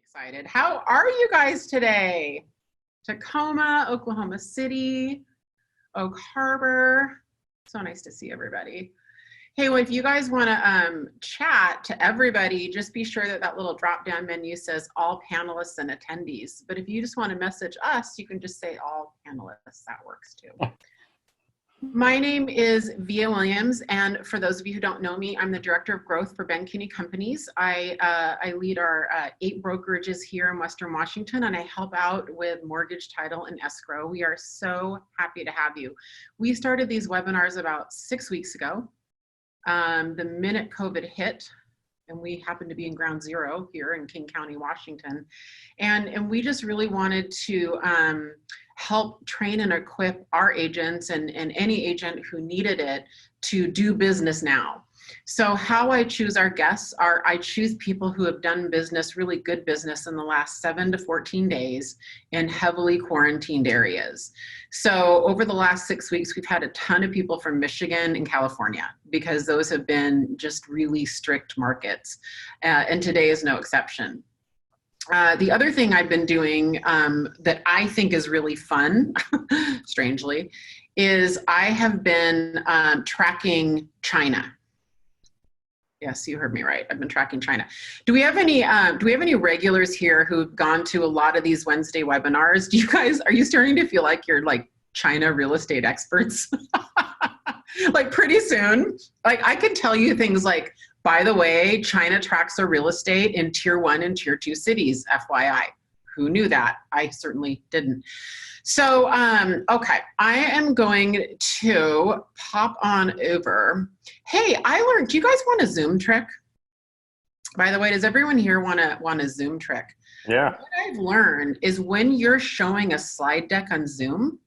excited. How are you guys today? Tacoma, Oklahoma City, Oak Harbor. So nice to see everybody. Hey, well, if you guys want to chat to everybody, just be sure that that little drop-down menu says all panelists and attendees. But if you just want to message us, you can just say all panelists. That works too. My name is Via Williams, and for those of you who don't know me, I'm the Director of Growth for Ben Kinney Companies. I lead our 8 brokerages here in Western Washington, and I help out with mortgage, title, and escrow. We are so happy to have you. We started these webinars about 6 weeks ago. The minute COVID hit, and we happened to be in ground zero here in King County, Washington. And we just really wanted to help train and equip our agents and any agent who needed it to do business now. So how I choose our guests are, I choose people who have done business, really good business in the last 7 to 14 days in heavily quarantined areas. So over the last 6 weeks, we've had a ton of people from Michigan and California because those have been just really strict markets. And today is no exception. The other thing I've been doing that I think is really fun, strangely, is I have been tracking China. Yes, you heard me right. I've been tracking China. Do we have any regulars here who've gone to a lot of these Wednesday webinars? Do you guys, are you starting to feel like you're like China real estate experts? Like pretty soon, like I can tell you things like, by the way, China tracks their real estate in tier 1 and tier 2 cities, FYI. Who knew that? I certainly didn't. So, okay, I am going to pop on over. Hey, I learned, do you guys want a Zoom trick? By the way, does everyone here want a Zoom trick? Yeah. What I've learned is when you're showing a slide deck on Zoom,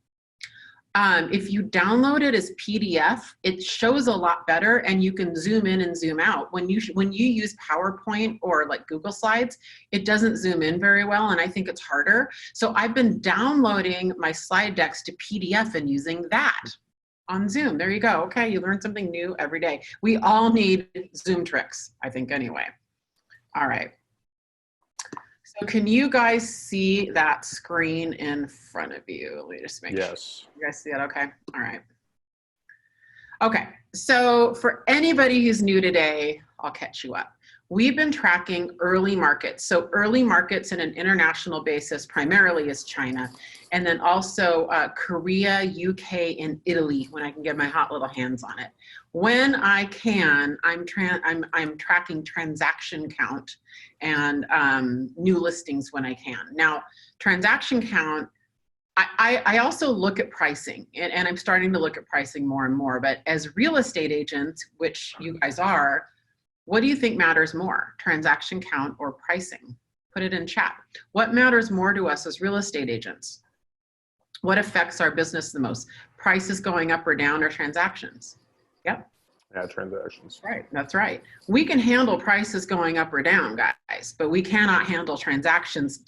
if you download it as PDF, it shows a lot better and you can zoom in and zoom out. When you use PowerPoint or like Google Slides, it doesn't zoom in very well and I think it's harder. So I've been downloading my slide decks to PDF and using that on Zoom. There you go. Okay, you learn something new every day. We all need Zoom tricks, I think anyway. All right. So can you guys see that screen in front of you? Let me just make sure. You guys see that? Okay. All right. Okay. So for anybody who's new today, I'll catch you up. We've been tracking early markets. So early markets in an international basis primarily is China, and then also Korea, UK, and Italy when I can get my hot little hands on it. When I can, I'm tracking transaction count and new listings when I can. Now, transaction count, I also look at pricing, and I'm starting to look at pricing more and more, but as real estate agents, which you guys are, what do you think matters more, transaction count or pricing? Put it in chat. What matters more to us as real estate agents? What affects our business the most? Prices going up or down or transactions? Yep. Yeah, transactions. Right, that's right. We can handle prices going up or down, guys, but we cannot handle transactions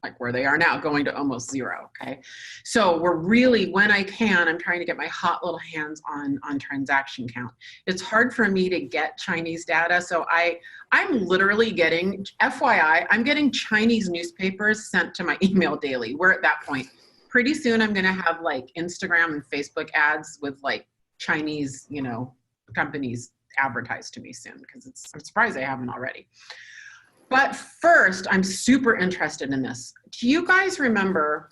like where they are now, going to almost zero, okay? So we're really, when I can, I'm trying to get my hot little hands on transaction count. It's hard for me to get Chinese data, so I'm literally getting, FYI, I'm getting Chinese newspapers sent to my email daily. We're at that point. Pretty soon I'm gonna have like Instagram and Facebook ads with like Chinese, you know, companies advertise to me soon, because I'm surprised they haven't already. But first, I'm super interested in this. Do you guys remember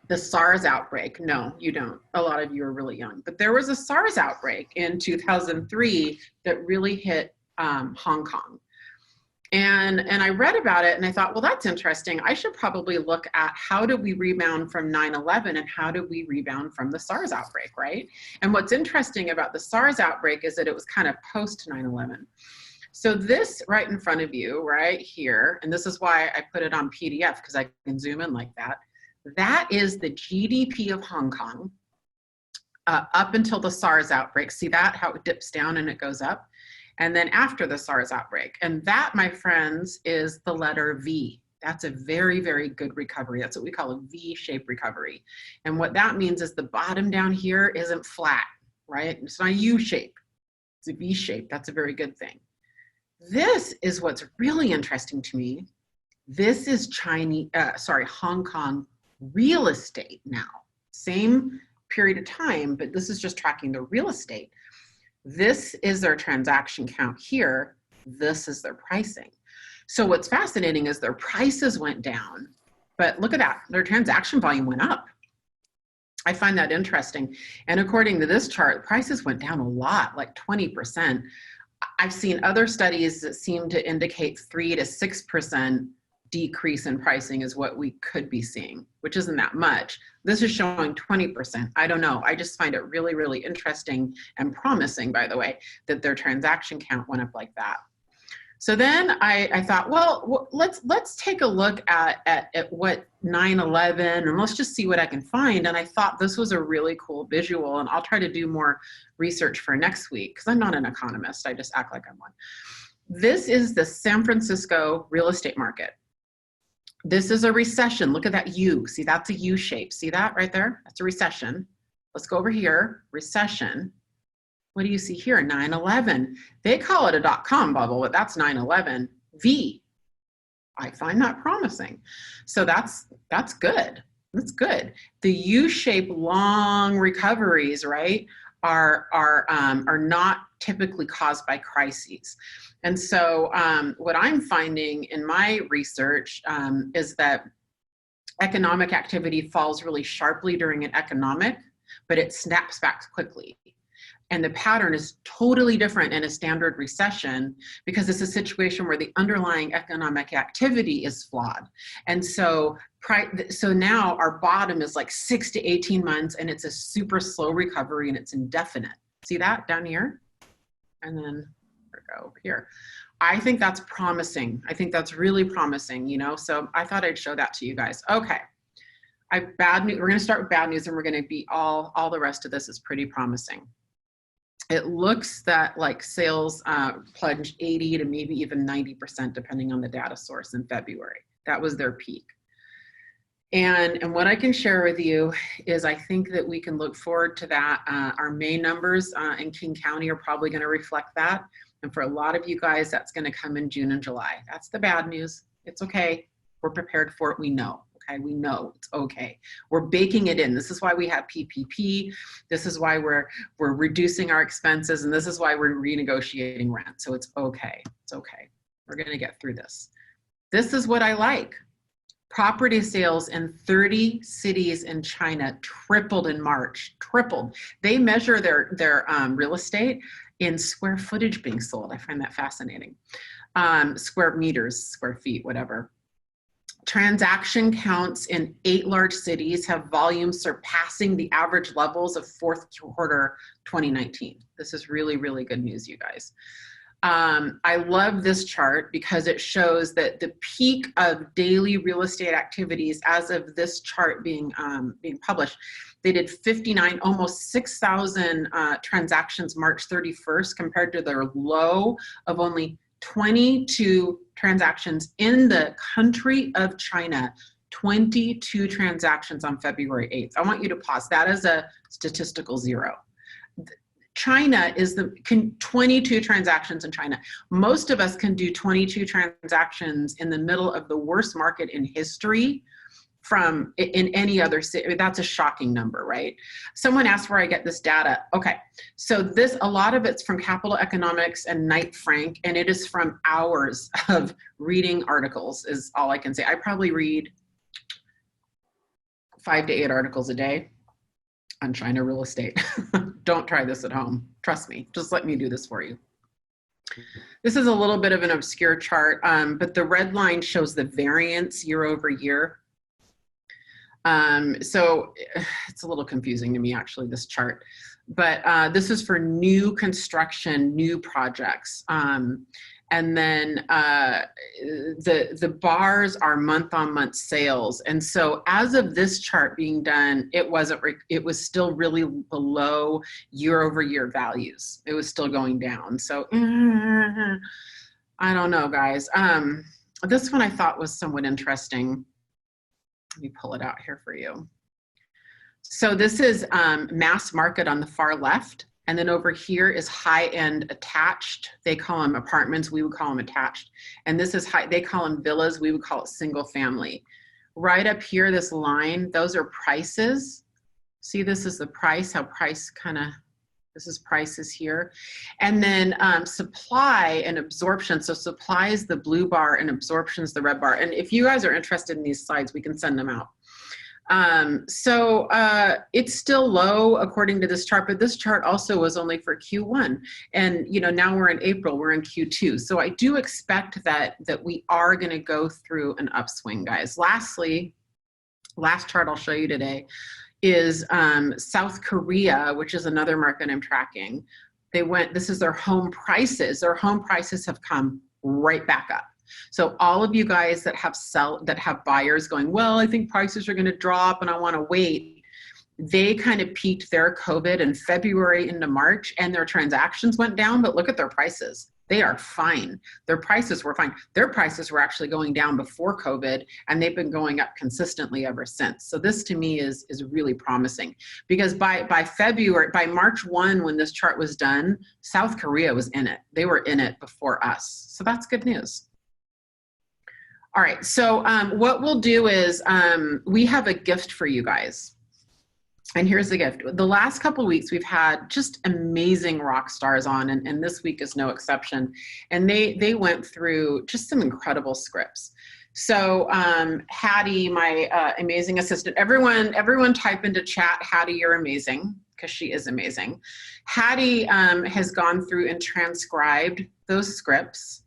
the SARS outbreak? No, you don't. A lot of you are really young. But there was a SARS outbreak in 2003 that really hit Hong Kong. And I read about it and I thought, well, that's interesting. I should probably look at how did we rebound from 9/11 and how did we rebound from the SARS outbreak, right? And what's interesting about the SARS outbreak is that it was kind of post 9/11. So this right in front of you, right here, and this is why I put it on PDF because I can zoom in like that. That is the GDP of Hong Kong up until the SARS outbreak. See that, how it dips down and it goes up? And then after the SARS outbreak. And that, my friends, is the letter V. That's a very, very good recovery. That's what we call a V-shaped recovery. And what that means is the bottom down here isn't flat, right? It's not a U-shape, it's a V-shape. That's a very good thing. This is what's really interesting to me, This is Hong Kong real estate now. Same period of time, but this is just tracking the real estate. This is their transaction count here. This is their pricing. So what's fascinating is their prices went down, but look at that, their transaction volume went up. I find that interesting. And according to this chart, prices went down a lot, like 20%. I've seen other studies that seem to indicate 3 to 6% decrease in pricing is what we could be seeing, which isn't that much. This is showing 20%. I don't know. I just find it really, really interesting and promising, by the way, that their transaction count went up like that. So then I thought, well, let's take a look at what 9/11, and let's just see what I can find. And I thought this was a really cool visual, and I'll try to do more research for next week because I'm not an economist. I just act like I'm one. This is the San Francisco real estate market. This is a recession. Look at that U. See, that's a U shape. See that right there? That's a recession. Let's go over here. Recession. What do you see here? 9/11. They call it a dot-com bubble, but that's 9/11. V. I find that promising. So that's good. That's good. The U-shaped long recoveries, right, are not typically caused by crises. And so what I'm finding in my research is that economic activity falls really sharply during an economic, but it snaps back quickly. And the pattern is totally different in a standard recession because it's a situation where the underlying economic activity is flawed. And so now our bottom is like 6 to 18 months and it's a super slow recovery and it's indefinite. See that down here? And then we go over here. I think that's promising. I think that's really promising, you know? So I thought I'd show that to you guys. Okay. Bad news. We're going to start with bad news and we're going to be all the rest of this is pretty promising. It looks that like sales plunged 80 to maybe even 90% depending on the data source in February. That was their peak. And what I can share with you is I think that we can look forward to that. Our May numbers in King County are probably going to reflect that. And for a lot of you guys, that's going to come in June and July. That's the bad news. It's okay. We're prepared for it. We know. Okay, we know it's okay. We're baking it in. This is why we have PPP. This is why we're reducing our expenses, and this is why we're renegotiating rent. So it's okay. It's okay. We're going to get through this. This is what I like. Property sales in 30 cities in China tripled in March. Tripled. They measure their real estate in square footage being sold. I find that fascinating. Square meters, square feet, whatever. Transaction counts in 8 large cities have volumes surpassing the average levels of fourth quarter 2019. This is really, really good news, you guys. I love this chart because it shows that the peak of daily real estate activities as of this chart being published, they did 59, almost 6,000 transactions March 31st compared to their low of only 22 transactions in the country of China, 22 transactions on February 8th. I want you to pause. That is a statistical zero. China is 22 transactions in China. Most of us can do 22 transactions in the middle of the worst market in history in any other city. That's a shocking number, right? Someone asked where I get this data. Okay, so a lot of it's from Capital Economics and Knight Frank, and it is from hours of reading articles is all I can say. I probably read 5 to 8 articles a day on China real estate. Don't try this at home. Trust me, just let me do this for you. This is a little bit of an obscure chart, but the red line shows the variance year over year. So it's a little confusing to me, actually, this chart, but this is for new construction, new projects. And then the bars are month-on-month sales. And so as of this chart being done, it was still really below year-over-year values. It was still going down. So I don't know, guys. This one I thought was somewhat interesting. Let me pull it out here for you. So this is mass market on the far left. And then over here is high-end attached. They call them apartments. We would call them attached. And this is high, they call them villas. We would call it single family. Right up here, this line, those are prices. See, this is the price, how price kind of, this is prices here. And then supply and absorption. So supply is the blue bar and absorption is the red bar. And if you guys are interested in these slides, we can send them out. It's still low according to this chart, but this chart also was only for Q1. And, you know, now we're in April, we're in Q2. So I do expect that we are going to go through an upswing, guys. Lastly, last chart I'll show you today is South Korea, which is another market I'm tracking. This is their home prices. Their home prices have come right back up. So all of you guys that have buyers going, well, I think prices are going to drop and I want to wait. They kind of peaked their COVID in February into March and their transactions went down, but look at their prices. They are fine. Their prices were fine. Their prices were actually going down before COVID and they've been going up consistently ever since. So this to me is really promising because by March 1, when this chart was done, South Korea was in it. They were in it before us. So that's good news. All right, so what we'll do is we have a gift for you guys. And here's the gift. The last couple of weeks, we've had just amazing rock stars on, and this week is no exception. And they went through just some incredible scripts. So Hattie, my amazing assistant, everyone type into chat, Hattie, you're amazing, because she is amazing. Hattie has gone through and transcribed those scripts.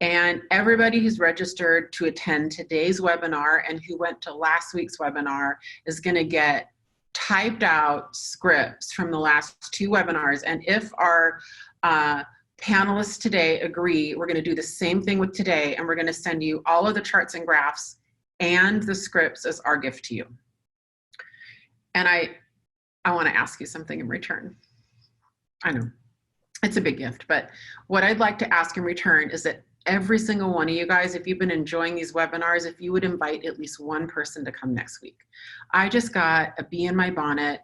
And everybody who's registered to attend today's webinar and who went to last week's webinar is going to get typed out scripts from the last 2 webinars. And if our panelists today agree, we're going to do the same thing with today, and we're going to send you all of the charts and graphs and the scripts as our gift to you. And I want to ask you something in return. I know it's a big gift, but what I'd like to ask in return is that every single one of you guys, if you've been enjoying these webinars, if you would invite at least one person to come next week. I just got a bee in my bonnet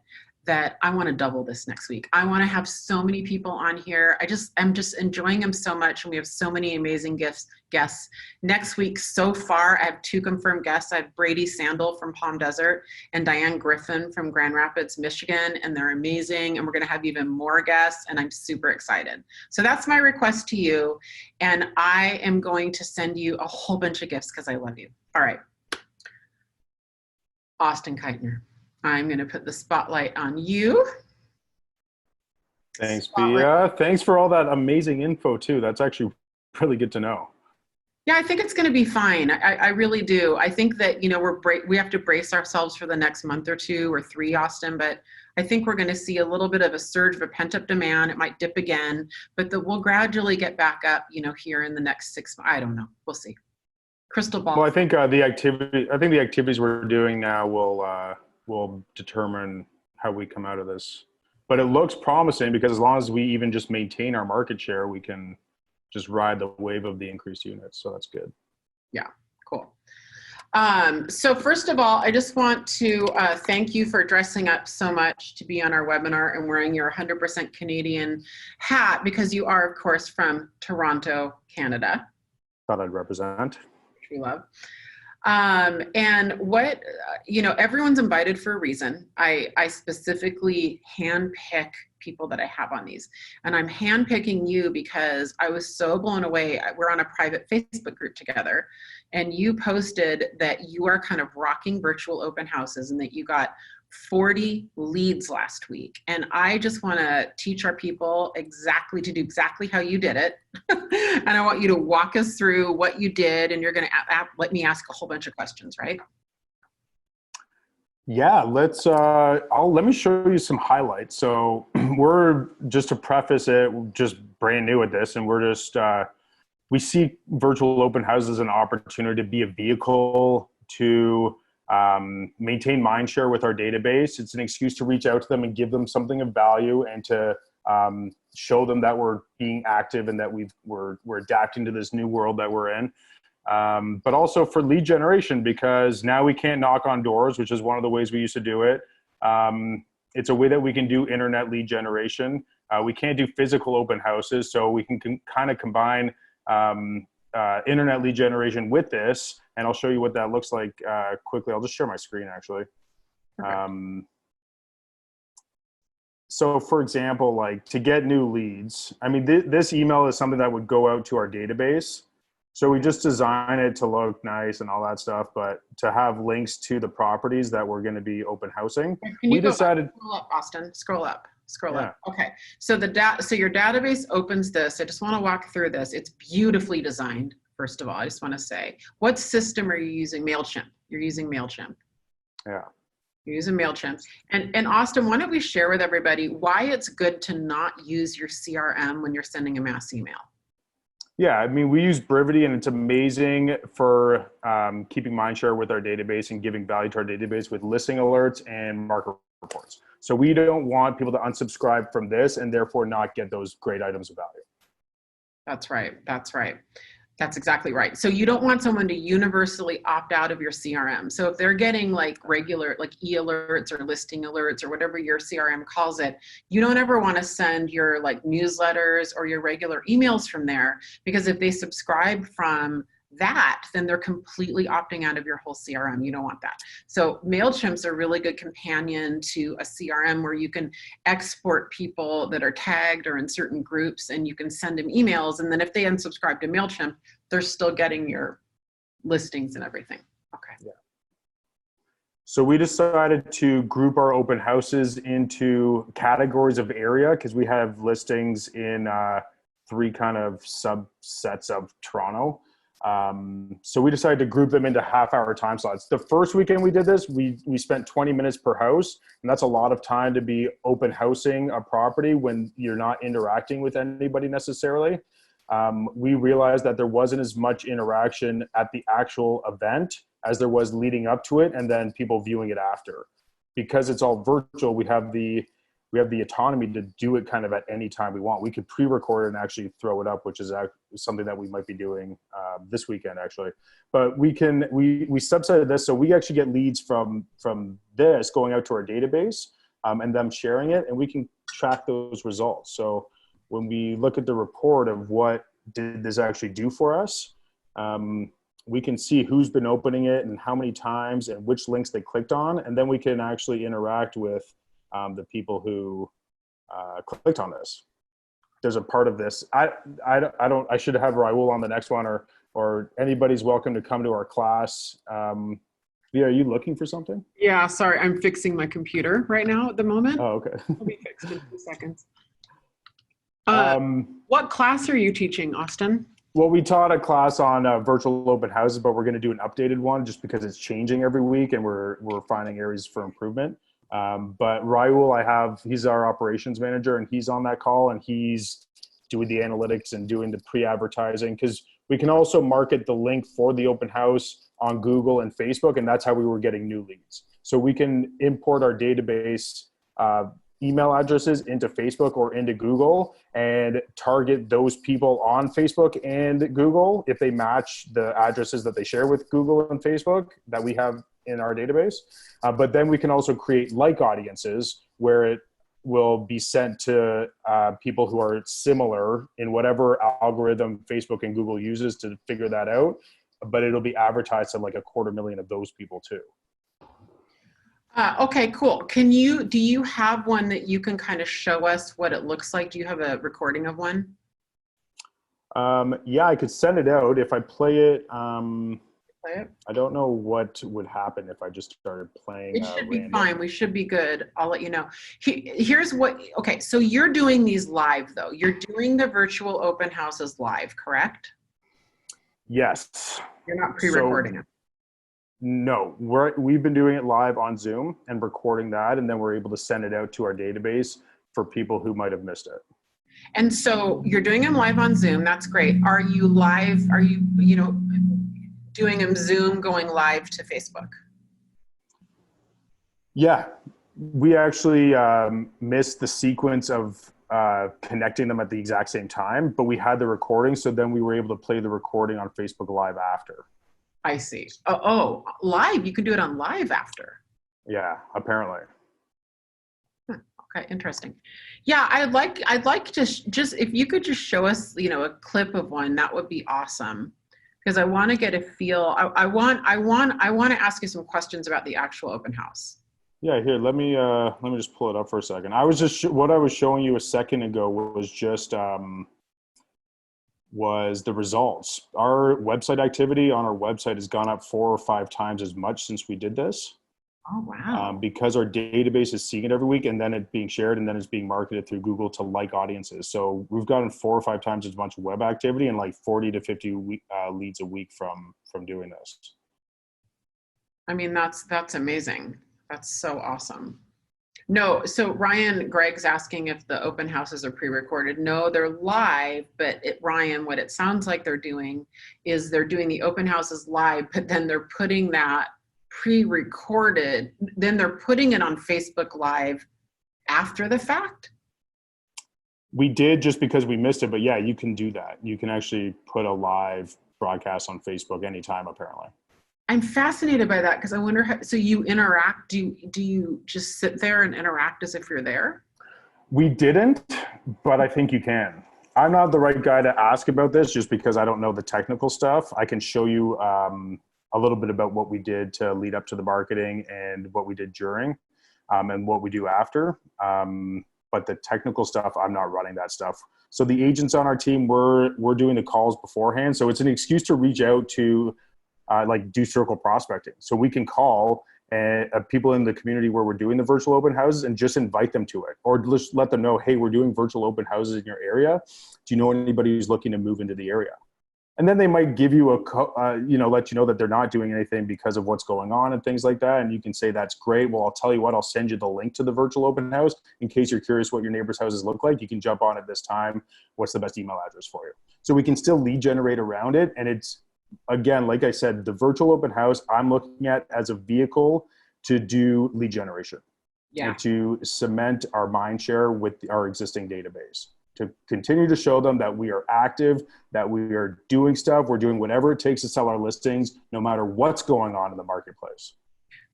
that I want to double this next week. I want to have so many people on here. I'm just enjoying them so much, and we have so many amazing guests. Next week, so far, I have 2 confirmed guests. I have Brady Sandel from Palm Desert and Diane Griffin from Grand Rapids, Michigan, and they're amazing, and we're going to have even more guests, and I'm super excited. So that's my request to you, and I am going to send you a whole bunch of gifts because I love you. All right. Austin Keitner. I'm going to put the spotlight on you. Thanks, Pia. Thanks for all that amazing info, too. That's actually really good to know. Yeah, I think it's going to be fine. I really do. I think that, you know, we have to brace ourselves for the next month or 2 or 3, Austin, but I think we're going to see a little bit of a surge of a pent-up demand. It might dip again, but we'll gradually get back up, you know, here in the next 6 months. I don't know. We'll see. Crystal ball. Well, I think the activities we're doing now will determine how we come out of this. But it looks promising because as long as we even just maintain our market share, we can just ride the wave of the increased units. So that's good. Yeah, cool. So first of all, I just want to thank you for dressing up so much to be on our webinar and wearing your 100% Canadian hat because you are, of course, from Toronto, Canada. Thought I'd represent. Which we love. And what, you know, everyone's invited for a reason. I specifically handpick people that I have on these, and I'm handpicking you because I was so blown away. We're on a private Facebook group together, and you posted that you are kind of rocking virtual open houses and that you got 40 leads last week. And I just want to teach our people to do exactly how you did it. And I want you to walk us through what you did, and you're going to let me ask a whole bunch of questions, right? Yeah, let me show you some highlights. So we're, just to preface it, just brand new at this, and we're just, we see virtual open houses as an opportunity to be a vehicle to maintain mindshare with our database. It's an excuse to reach out to them and give them something of value and to show them that we're being active and that we're adapting to this new world that we're in. But also for lead generation, because now we can't knock on doors, which is one of the ways we used to do it. It's a way that we can do internet lead generation. We can't do physical open houses, so we can kind of combine internet lead generation with this, and I'll show you what that looks like quickly. I'll just share my screen actually. So for example, like to get new leads, I mean, this email is something that would go out to our database. So we just design it to look nice and all that stuff, but to have links to the properties that we're going to be open housing, we decided. Scroll up, Austin. Scroll up. Scroll Yeah. up. Okay. So so your database opens this. I just want to walk through this. It's beautifully designed. First of all, I just want to say, what system are you using? MailChimp. You're using MailChimp. Yeah. You're using MailChimp. And Austin, why don't we share with everybody why it's good to not use your CRM when you're sending a mass email? Yeah, I mean, we use Brevity, and it's amazing for keeping mindshare with our database and giving value to our database with listing alerts and market reports. So we don't want people to unsubscribe from this and therefore not get those great items of value. That's right. That's right. That's exactly right. So you don't want someone to universally opt out of your CRM. So if they're getting like regular, like e-alerts or listing alerts or whatever your CRM calls it, you don't ever want to send your like newsletters or your regular emails from there, because if they subscribe from that, then they're completely opting out of your whole CRM. You don't want that. So MailChimp's a really good companion to a CRM where you can export people that are tagged or in certain groups, and you can send them emails. And then if they unsubscribe to MailChimp, they're still getting your listings and everything. Okay. Yeah. So we decided to group our open houses into categories of area because we have listings in 3 kind of subsets of Toronto. So we decided to group them into half-hour time slots. The first weekend we did this, we spent 20 minutes per house, and that's a lot of time to be open housing a property when you're not interacting with anybody necessarily. We realized that there wasn't as much interaction at the actual event as there was leading up to it, and then people viewing it after. Because it's all virtual, we have the autonomy to do it kind of at any time we want. We could pre-record it and actually throw it up, which is something that we might be doing this weekend actually. But we subsetted this, so we actually get leads from this going out to our database and them sharing it, and we can track those results. So when we look at the report of what did this actually do for us, we can see who's been opening it and how many times and which links they clicked on, and then we can actually interact with the people who clicked on this. There's a part of this. I should have Raul on the next one, or anybody's welcome to come to our class. Via, are you looking for something? Yeah, sorry, I'm fixing my computer right now at the moment. Oh, okay. It'll be fixed in 2 seconds. What class are you teaching, Austin? Well, we taught a class on virtual open houses, but we're going to do an updated one just because it's changing every week and we're finding areas for improvement. But Raul, he's our operations manager, and he's on that call, and he's doing the analytics and doing the pre-advertising, because we can also market the link for the open house on Google and Facebook, and that's how we were getting new leads. So we can import our database email addresses into Facebook or into Google and target those people on Facebook and Google if they match the addresses that they share with Google and Facebook that we have in our database. But then we can also create like audiences where it will be sent to people who are similar in whatever algorithm Facebook and Google uses to figure that out. But it'll be advertised to like 250,000 of those people too. Okay, cool. Do you have one that you can kind of show us what it looks like? Do you have a recording of one? Yeah, I could send it out. If I play it, Play it? I don't know what would happen if I just started playing. It should be fine. We should be good. I'll let you know. Here's what, okay, so you're doing these live though. You're doing the virtual open houses live, correct? Yes. You're not pre-recording it. No, we've been doing it live on Zoom and recording that, and then we're able to send it out to our database for people who might have missed it. And so you're doing them live on Zoom. That's great. Are you live? Are you doing them Zoom going live to Facebook? Yeah, we actually missed the sequence of connecting them at the exact same time, but we had the recording, so then we were able to play the recording on Facebook Live after. I see. Oh, live. You can do it on live after. Yeah, apparently. Okay, interesting. Yeah, I'd like to just if you could just show us, a clip of one, that would be awesome. Because I want to get a feel. I want to ask you some questions about the actual open house. Yeah, here, let me just pull it up for a second. I was just what I was showing you a second ago was just was the results. Our website activity on our website has gone up 4 or 5 times as much since we did this. Oh, wow. Because our database is seeing it every week, and then it's being shared, and then it's being marketed through Google to like audiences. So we've gotten 4 or 5 times as much web activity and like 40 to 50 leads a week from doing this. I mean, that's amazing. That's so awesome. No, so Greg's asking if the open houses are pre-recorded. No, they're live, but Ryan, what it sounds like they're doing is they're doing the open houses live, but then they're putting that pre-recorded, then they're putting it on Facebook Live after the fact. We did just because we missed it, but yeah, you can do that. You can actually put a live broadcast on Facebook anytime, apparently. I'm fascinated by that because I wonder how, so you interact, do you just sit there and interact as if you're there? We didn't, but I think you can. I'm not the right guy to ask about this just because I don't know the technical stuff. I can show you a little bit about what we did to lead up to the marketing and what we did during and what we do after. But the technical stuff, I'm not running that stuff. So the agents on our team, we're doing the calls beforehand. So it's an excuse to reach out to like do circle prospecting. So we can call people in the community where we're doing the virtual open houses and just invite them to it, or just let them know, hey, we're doing virtual open houses in your area. Do you know anybody who's looking to move into the area? And then they might give you let you know that they're not doing anything because of what's going on and things like that. And you can say, that's great. Well, I'll tell you what, I'll send you the link to the virtual open house in case you're curious what your neighbor's houses look like. You can jump on at this time. What's the best email address for you? So we can still lead generate around it. And it's, again, like I said, the virtual open house I'm looking at as a vehicle to do lead generation. Yeah. And to cement our mind share with our existing database, to continue to show them that we are active, that we are doing stuff, we're doing whatever it takes to sell our listings, no matter what's going on in the marketplace.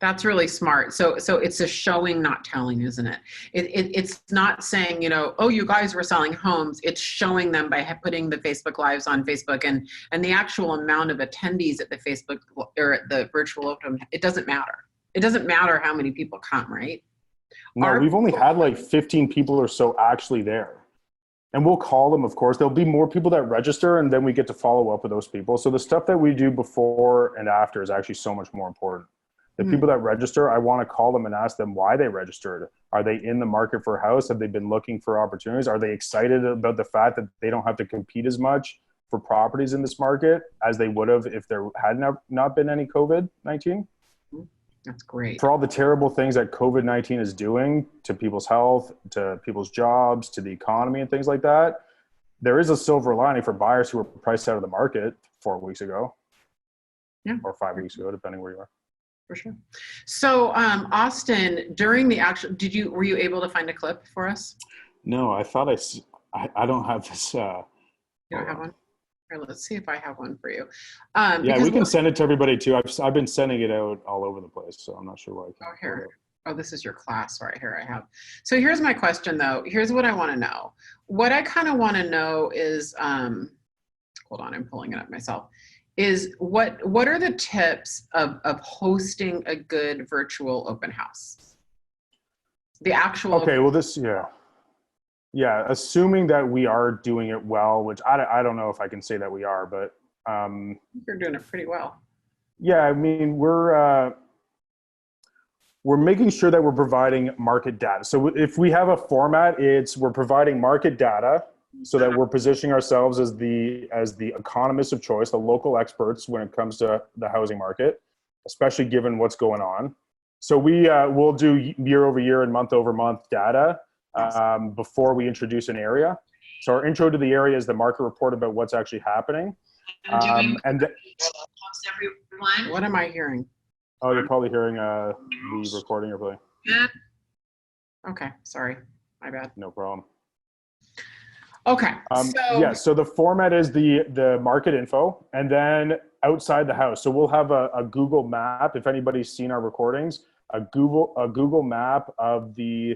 That's really smart. So it's a showing, not telling, isn't it? It's not saying, oh, you guys were selling homes. It's showing them by putting the Facebook Lives on Facebook, and the actual amount of attendees at the Facebook or at the virtual open, it doesn't matter. It doesn't matter how many people come, right? No, we've only had like 15 people or so actually there. And we'll call them, of course. There'll be more people that register, and then we get to follow up with those people. So the stuff that we do before and after is actually so much more important. The people that register, I want to call them and ask them why they registered. Are they in the market for a house? Have they been looking for opportunities? Are they excited about the fact that they don't have to compete as much for properties in this market as they would have if there had not been any COVID-19? That's great. For all the terrible things that COVID-19 is doing to people's health, to people's jobs, to the economy and things like that, there is a silver lining for buyers who were priced out of the market 4 weeks ago. Yeah. Or 5 weeks ago, depending where you are. For sure. So, Austin, during the actual, were you able to find a clip for us? No, I thought I don't have this. You don't have one? Here, let's see if I have one for you. Yeah, we can send it to everybody too. I've been sending it out all over the place, so I'm not sure why I can't. Oh, here. Oh, this is your class right here. I have. So here's my question though. Here's what I want to know. What I kind of want to know is, hold on, I'm pulling it up myself. Is what are the tips of hosting a good virtual open house? The actual. Okay, well yeah, assuming that we are doing it well, which I don't know if I can say that we are, but you're doing it pretty well. Yeah, I mean we're making sure that we're providing market data. So if we have a format, we're providing market data, so that we're positioning ourselves as the economists of choice, the local experts when it comes to the housing market, especially given what's going on. So we'll do year over year and month over month data before we introduce an area. So our intro to the area is the market report about what's actually happening. Everyone. What am I hearing? Oh, you're probably hearing the recording you're playing. Yeah. Okay, sorry, my bad. No problem. Okay. So the format is the market info, and then outside the house. So we'll have a Google map. If anybody's seen our recordings, a Google map of the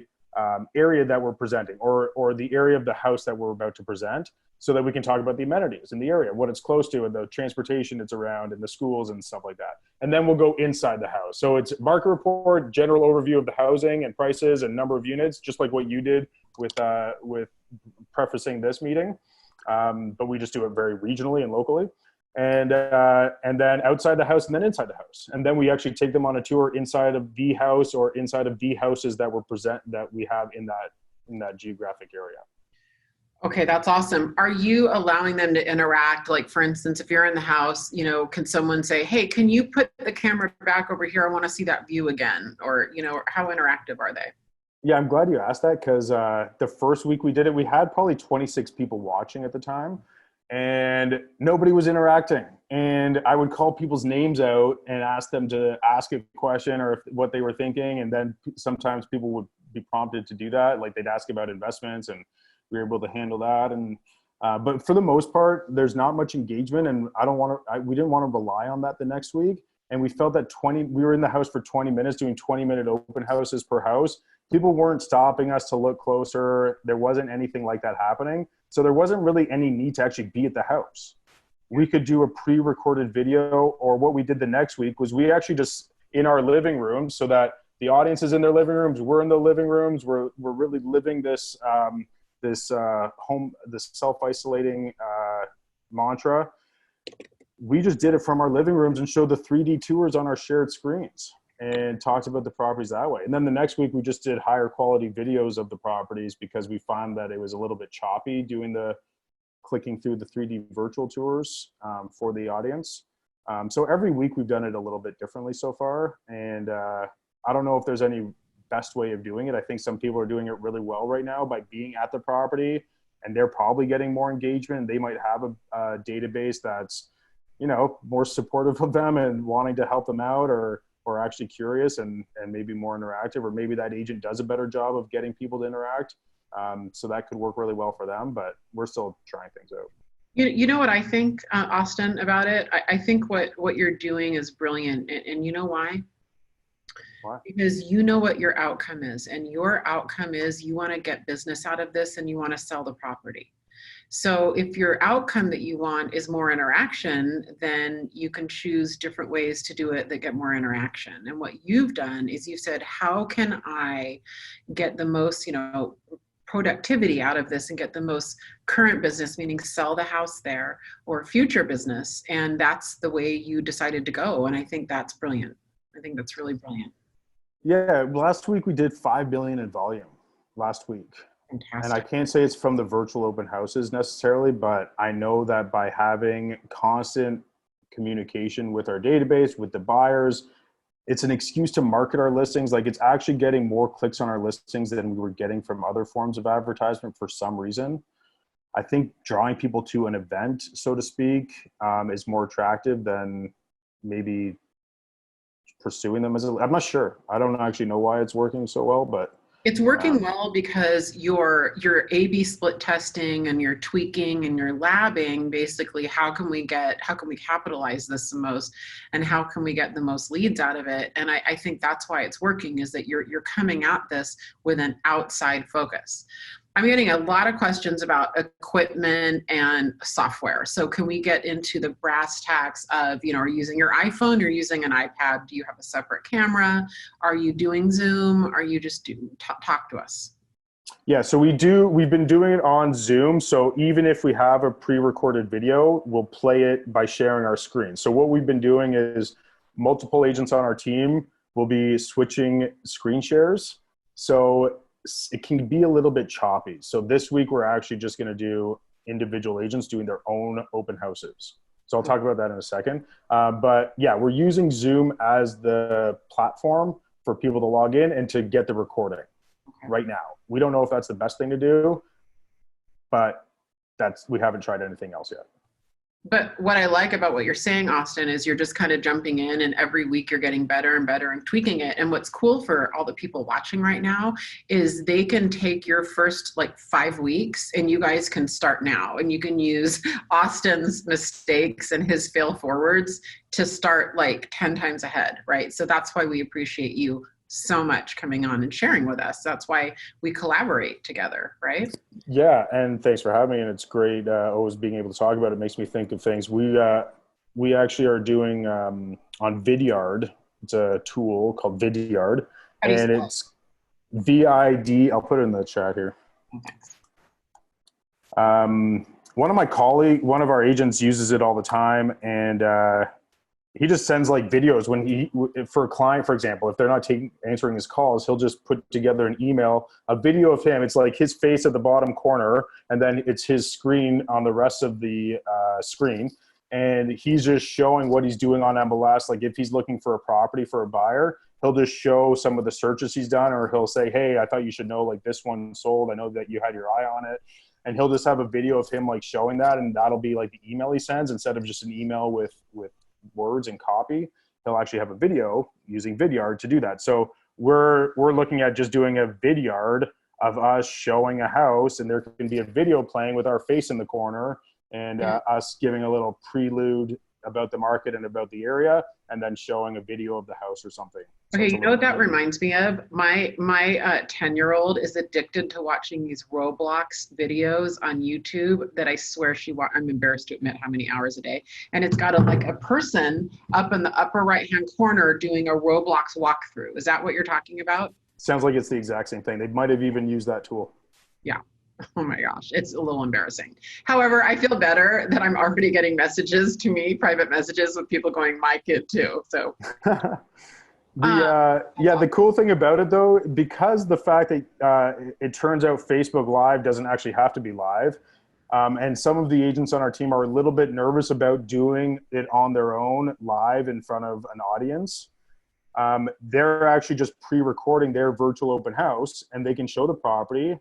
area that we're presenting, or the area of the house that we're about to present, so that we can talk about the amenities in the area, what it's close to, and the transportation it's around, and the schools and stuff like that. And then we'll go inside the house. So it's market report, general overview of the housing and prices and number of units, just like what you did with prefacing this meeting. But we just do it very regionally and locally. And then outside the house, and then inside the house. And then we actually take them on a tour inside of the house or inside of the houses that we have in that geographic area. Okay, that's awesome. Are you allowing them to interact? Like, for instance, if you're in the house, you know, can someone say, hey, can you put the camera back over here? I want to see that view again. Or, you know, how interactive are they? Yeah, I'm glad you asked that, because the first week we did it, we had probably 26 people watching at the time, and nobody was interacting. And I would call people's names out and ask them to ask a question or what they were thinking. And then sometimes people would be prompted to do that. Like, they'd ask about investments, and we were able to handle that. And but for the most part, there's not much engagement, and we didn't want to rely on that the next week. And we felt that we were in the house for 20 minutes doing 20-minute open houses per house. People weren't stopping us to look closer. There wasn't anything like that happening. So there wasn't really any need to actually be at the house. We could do a pre-recorded video, or what we did the next week was we actually just in our living rooms, so that the audience is in their living rooms, we're in the living rooms, we're really living this self-isolating mantra. We just did it from our living rooms and showed the 3D tours on our shared screens and talked about the properties that way. And then the next week we just did higher quality videos of the properties, because we found that it was a little bit choppy clicking through the 3D virtual tours for the audience. So every week we've done it a little bit differently so far. And I don't know if there's any best way of doing it. I think some people are doing it really well right now by being at the property, and they're probably getting more engagement. They might have a database that's, you know, more supportive of them and wanting to help them out, or actually curious and maybe more interactive, or maybe that agent does a better job of getting people to interact. So that could work really well for them, but we're still trying things out. You know what I think, Austin, about it? I think what you're doing is brilliant. And you know why? Why? Because you know what your outcome is, and your outcome is you want to get business out of this and you want to sell the property. So if your outcome that you want is more interaction, then you can choose different ways to do it that get more interaction. And what you've done is you said, how can I get the most, you know, productivity out of this and get the most current business, meaning sell the house there, or future business. And that's the way you decided to go. And I think that's brilliant. I think that's really brilliant. Yeah, last week we did 5 billion in volume last week. Fantastic. And I can't say it's from the virtual open houses necessarily, but I know that by having constant communication with our database, with the buyers, it's an excuse to market our listings. Like, it's actually getting more clicks on our listings than we were getting from other forms of advertisement for some reason. I think drawing people to an event, so to speak, is more attractive than maybe pursuing them I'm not sure. I don't actually know why it's working so well, but it's working well because your A/B split testing and your tweaking and your labbing, basically, how can we capitalize this the most, and how can we get the most leads out of it? And I think that's why it's working, is that you're coming at this with an outside focus. I'm getting a lot of questions about equipment and software. So can we get into the brass tacks of, you know, are you using your iPhone or using an iPad? Do you have a separate camera? Are you doing Zoom? Are you just talk to us? Yeah, so we've been doing it on Zoom. So even if we have a pre-recorded video, we'll play it by sharing our screen. So what we've been doing is multiple agents on our team will be switching screen shares. So it can be a little bit choppy. So this week we're actually just going to do individual agents doing their own open houses. So I'll talk about that in a second. But yeah, we're using Zoom as the platform for people to log in and to get the recording right now. We don't know if that's the best thing to do, but we haven't tried anything else yet. But what I like about what you're saying, Austin, is you're just kind of jumping in, and every week you're getting better and better and tweaking it. And what's cool for all the people watching right now is they can take your first 5 weeks, and you guys can start now, and you can use Austin's mistakes and his fail forwards to start 10 times ahead, right? So that's why we appreciate you so much coming on and sharing with us. That's why we collaborate together, right? Yeah, and thanks for having me. And it's great always being able to talk about it. Makes me think of things. We actually are doing on Vidyard. It's a tool called Vidyard, How do you and spell it's VID. I'll put it in the chat here. One of our agents uses it all the time, and he just sends like videos for a client, for example, if they're not answering his calls, he'll just put together an email, a video of him. It's like his face at the bottom corner, and then it's his screen on the rest of the screen. And he's just showing what he's doing on MLS. Like if he's looking for a property for a buyer, he'll just show some of the searches he's done, or he'll say, hey, I thought you should know, like this one sold. I know that you had your eye on it. And he'll just have a video of him like showing that, and that'll be like the email he sends instead of just an email with words and copy. He'll actually have a video using Vidyard to do that. So we're looking at just doing a Vidyard of us showing a house, and there can be a video playing with our face in the corner, and us giving a little prelude about the market and about the area, and then showing a video of the house or something. So okay, you know what that reminds me of? My 10-year-old is addicted to watching these Roblox videos on YouTube that I swear I'm embarrassed to admit how many hours a day. And it's got a person up in the upper right-hand corner doing a Roblox walkthrough. Is that what you're talking about? Sounds like it's the exact same thing. They might have even used that tool. Yeah. Oh my gosh, it's a little embarrassing. However, I feel better that I'm already getting messages to me, private messages with people going, my kid too. So the cool thing about it though, because the fact that it turns out Facebook Live doesn't actually have to be live, and some of the agents on our team are a little bit nervous about doing it on their own live in front of an audience. They're actually just pre-recording their virtual open house, and they can show the property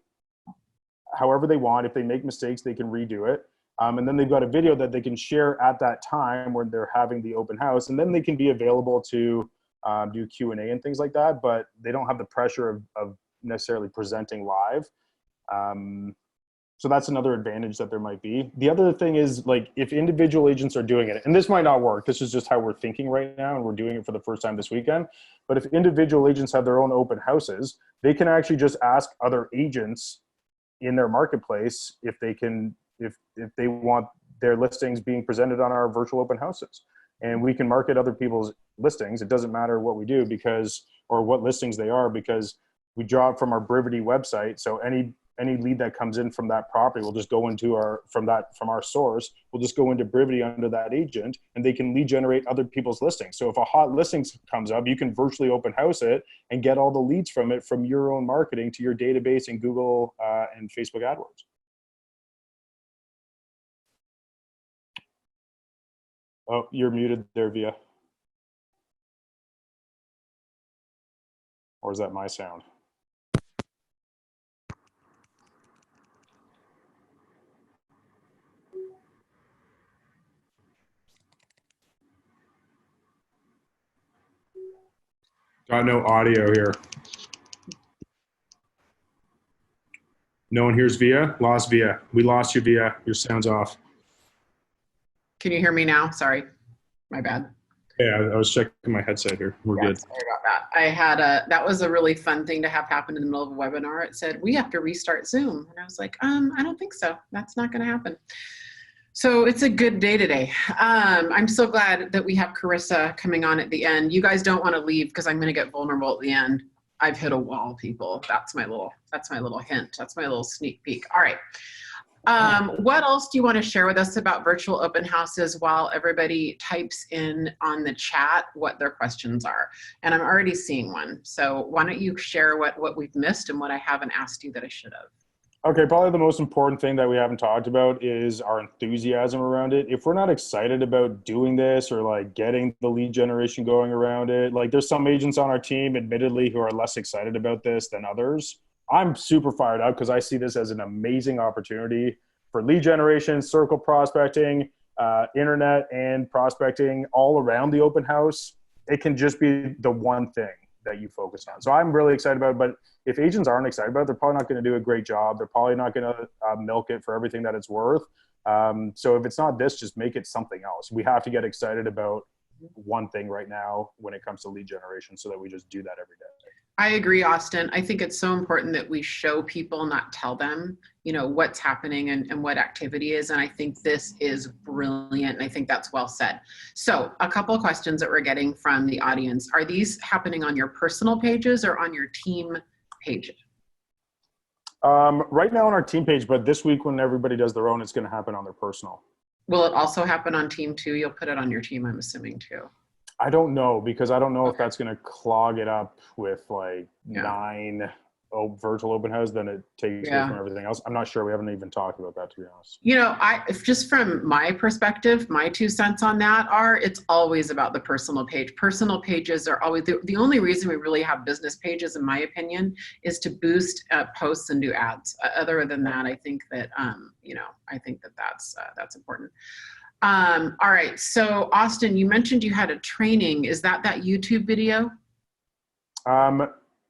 however they want. If they make mistakes, they can redo it. And then they've got a video that they can share at that time when they're having the open house, and then they can be available to do Q&A and things like that, but they don't have the pressure of necessarily presenting live. So that's another advantage that there might be. The other thing is, like, if individual agents are doing it, and this might not work, this is just how we're thinking right now, and we're doing it for the first time this weekend, but if individual agents have their own open houses, they can actually just ask other agents in their marketplace if they want their listings being presented on our virtual open houses. And we can market other people's listings. It doesn't matter what we do or what listings they are, because we draw it from our Brivity website. So any lead that comes in from that property will just go into from our source, we'll just go into Brivity under that agent, and they can lead generate other people's listings. So if a hot listing comes up, you can virtually open house it and get all the leads from it from your own marketing to your database in Google and Facebook AdWords. Oh, you're muted there, Via. Or is that my sound? Got no audio here. No one hears Via? Lost Via. We lost you, Via. Your sound's off. can you hear me now? Sorry, my bad. Yeah, I was checking my headset here. We're good. Sorry about that. That was a really fun thing to have happen in the middle of a webinar. It said, we have to restart Zoom. And I was like, I don't think so. That's not going to happen. So it's a good day today. I'm so glad that we have Carissa coming on at the end. You guys don't want to leave because I'm going to get vulnerable at the end. I've hit a wall, people. That's my little hint. That's my little sneak peek. All right. What else do you want to share with us about virtual open houses while everybody types in on the chat what their questions are? And I'm already seeing one. So why don't you share what we've missed and what I haven't asked you that I should have? Okay, probably the most important thing that we haven't talked about is our enthusiasm around it. If we're not excited about doing this or like getting the lead generation going around it, like there's some agents on our team, admittedly, who are less excited about this than others. I'm super fired up because I see this as an amazing opportunity for lead generation, circle prospecting, internet and prospecting all around the open house. It can just be the one thing that you focus on. So I'm really excited about it, but if agents aren't excited about it, they're probably not going to do a great job. They're probably not going to milk it for everything that it's worth. So if it's not this, just make it something else. We have to get excited about one thing right now when it comes to lead generation so that we just do that every day. I agree, Austin. I think it's so important that we show people, not tell them, you know, what's happening and what activity is. And I think this is brilliant. And I think that's well said. So a couple of questions that we're getting from the audience. Are these happening on your personal pages or on your team pages? Right now on our team page, but this week when everybody does their own, it's going to happen on their personal. Will it also happen on team too? You'll put it on your team, I'm assuming too. I don't know, because I don't know if that's going to clog it up with like 9 virtual open house, then it takes away from everything else. I'm not sure. We haven't even talked about that, to be honest. You know, just from my perspective, my 2 cents on that are, it's always about the personal page. Personal pages are always, the only reason we really have business pages, in my opinion, is to boost posts and do ads. Other than that, I think that, you know, I think that that's important. All right. So Austin, you mentioned you had a training. Is that YouTube video?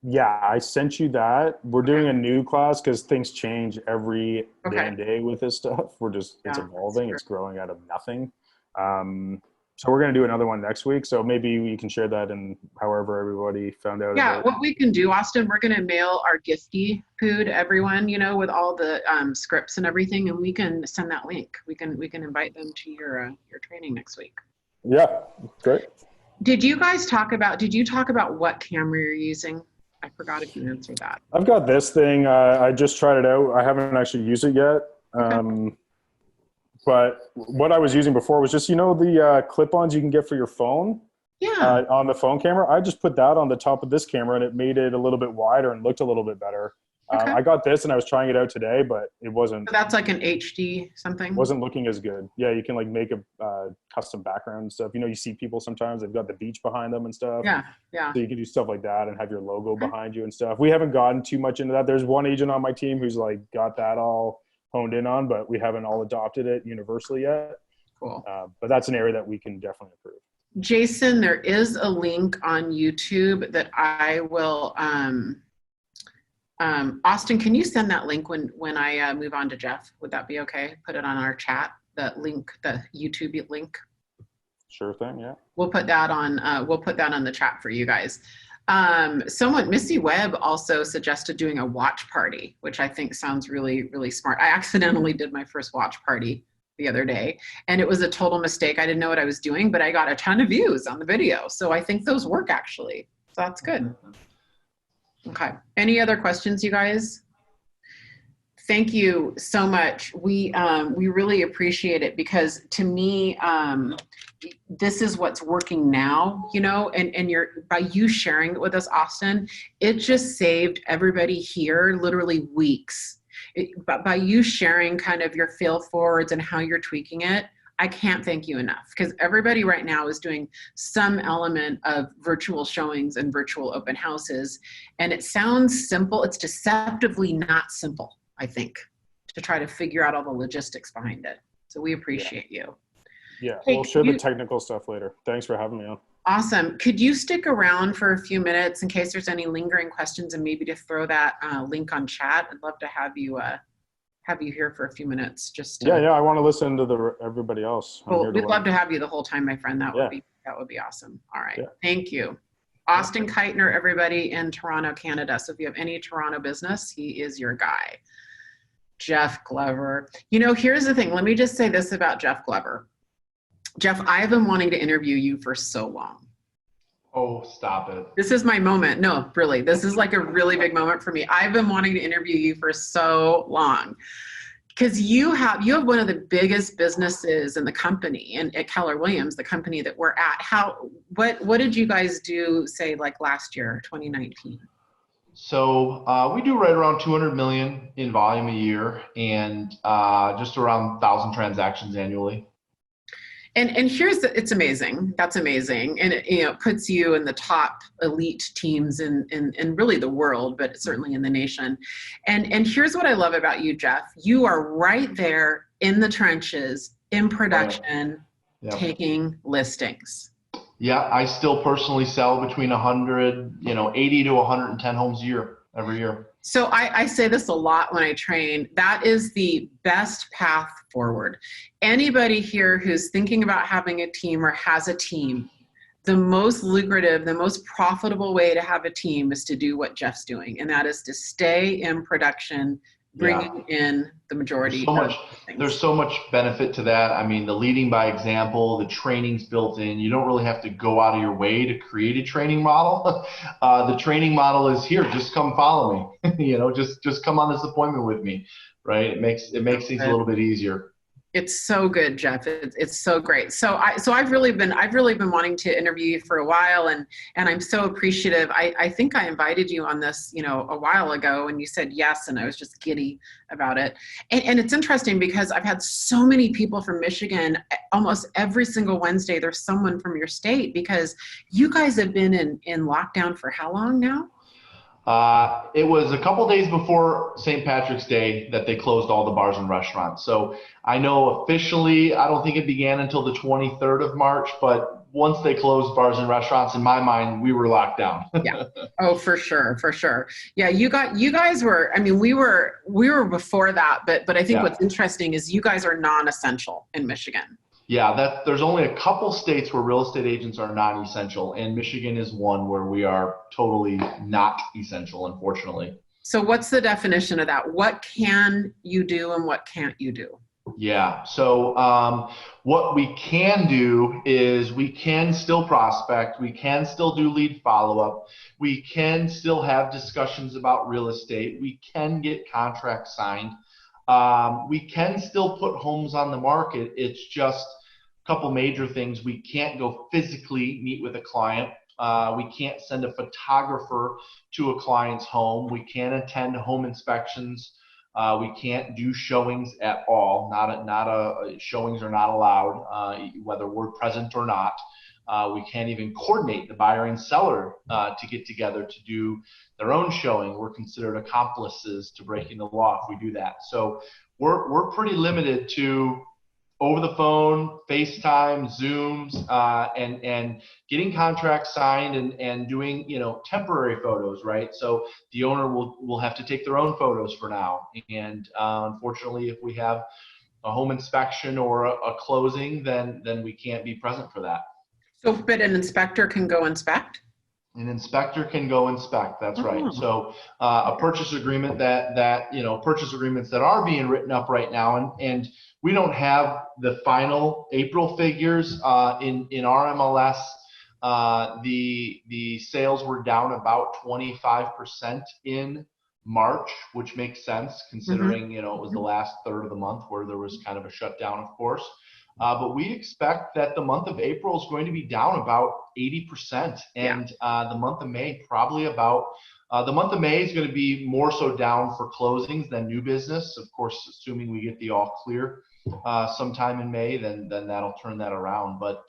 Yeah, I sent you that. We're doing a new class because things change every damn day with this stuff. We're just, it's evolving. It's growing out of nothing. So we're going to do another one next week. So maybe you can share that and however everybody found out. Yeah, what we can do, Austin, we're going to mail our gifty poo to everyone, you know, with all the scripts and everything, and we can send that link. We can invite them to your training next week. Yeah, great. Did you talk about what camera you're using? I forgot if you answered that. I've got this thing. I just tried it out. I haven't actually used it yet. But what I was using before was just, you know, the clip-ons you can get for your phone on the phone camera. I just put that on the top of this camera and it made it a little bit wider and looked a little bit better. I got this and I was trying it out today, but it wasn't. So that's like an HD something? Wasn't looking as good. Yeah, you can like make a custom background and stuff. You know, you see people sometimes, they've got the beach behind them and stuff. Yeah, yeah. So you can do stuff like that and have your logo behind you and stuff. We haven't gotten too much into that. There's one agent on my team who's like got that all honed in on, but we haven't all adopted it universally yet. Cool. But that's an area that we can definitely improve. Jason, there is a link on YouTube that I will, Austin, can you send that link when I move on to Jeff? Would that be okay? Put it on our chat, the link, the YouTube link. Sure thing, yeah. We'll put that on the chat for you guys. Missy Webb also suggested doing a watch party, which I think sounds really, really smart. I accidentally did my first watch party the other day and it was a total mistake. I didn't know what I was doing, but I got a ton of views on the video. So I think those work actually. So that's good. Okay. Any other questions, you guys? Thank you so much. We really appreciate it because to me, this is what's working now, you know, and by you sharing it with us, Austin, it just saved everybody here literally weeks. But by you sharing kind of your fail forwards and how you're tweaking it, I can't thank you enough because everybody right now is doing some element of virtual showings and virtual open houses. And it sounds simple. It's deceptively not simple, I think, to try to figure out all the logistics behind it. So we appreciate you. Yeah, we'll share the technical stuff later. Thanks for having me on. Awesome. Could you stick around for a few minutes in case there's any lingering questions and maybe to throw that link on chat? I'd love to have you here for a few minutes. Just yeah, I want to listen to everybody else. Well, we'd love to have you the whole time, my friend. That would be awesome. All right. Yeah. Thank you. Austin Keitner, everybody in Toronto, Canada. So if you have any Toronto business, he is your guy. Jeff Glover. You know, here's the thing. Let me just say this about Jeff Glover. Jeff, I have been wanting to interview you for so long. Oh, stop it. This is my moment. No, really. This is like a really big moment for me. I've been wanting to interview you for so long because you have one of the biggest businesses in the company and at Keller Williams, the company that we're at. What did you guys do, say, like last year, 2019? So we do right around 200 million in volume a year and just around 1,000 transactions annually. And it's amazing. That's amazing. And it puts you in the top elite teams in really the world, but certainly in the nation. And here's what I love about you, Jeff. You are right there in the trenches, in production, taking listings. Yeah, I still personally sell between 80 to 110 homes a year, every year. So I say this a lot when I train. That is the best path forward. Anybody here who's thinking about having a team or has a team, the most lucrative, the most profitable way to have a team is to do what Jeff's doing, and that is to stay in production, bringing in the majority of things. There's so much benefit to that. I mean, the leading by example, the training's built in. You don't really have to go out of your way to create a training model. The training model is here. Just come follow me. Just come on this appointment with me, right? It makes things a little bit easier. It's so good, Jeff. It's so great. So I've really been wanting to interview you for a while, and I'm so appreciative. I think I invited you on this, a while ago, and you said yes, and I was just giddy about it. And it's interesting because I've had so many people from Michigan. Almost every single Wednesday, there's someone from your state, because you guys have been in lockdown for how long now? It was a couple days before St. Patrick's Day that they closed all the bars and restaurants. So I know officially, I don't think it began until the 23rd of March, but once they closed bars and restaurants, in my mind, we were locked down. Yeah. Oh, for sure. For sure. Yeah. You guys were, I mean, we were before that, but I think what's interesting is you guys are non-essential in Michigan. Yeah, there's only a couple states where real estate agents are non-essential, and Michigan is one where we are totally not essential, unfortunately. So what's the definition of that? What can you do and what can't you do? Yeah, so what we can do is we can still prospect, we can still do lead follow-up, we can still have discussions about real estate, we can get contracts signed, we can still put homes on the market. It's just couple major things. We can't go physically meet with a client. We can't send a photographer to a client's home. We can't attend home inspections. We can't do showings at all. Showings are not allowed, whether we're present or not. We can't even coordinate the buyer and seller to get together to do their own showing. We're considered accomplices to breaking the law if we do that. So we're pretty limited to over the phone, FaceTime, Zooms, and getting contracts signed and doing, temporary photos, right? So the owner will have to take their own photos for now. And unfortunately, if we have a home inspection or a closing, then we can't be present for that. So, but an inspector can go inspect? An inspector can go inspect. That's right. So a purchase agreement purchase agreements that are being written up right now, and we don't have the final April figures in our MLS. The sales were down about 25% in March, which makes sense considering it was the last third of the month where there was kind of a shutdown, of course. But we expect that the month of April is going to be down about 80%, and the month of May probably about. The month of May is going to be more so down for closings than new business. Of course, assuming we get the all clear sometime in May, then that'll turn that around. But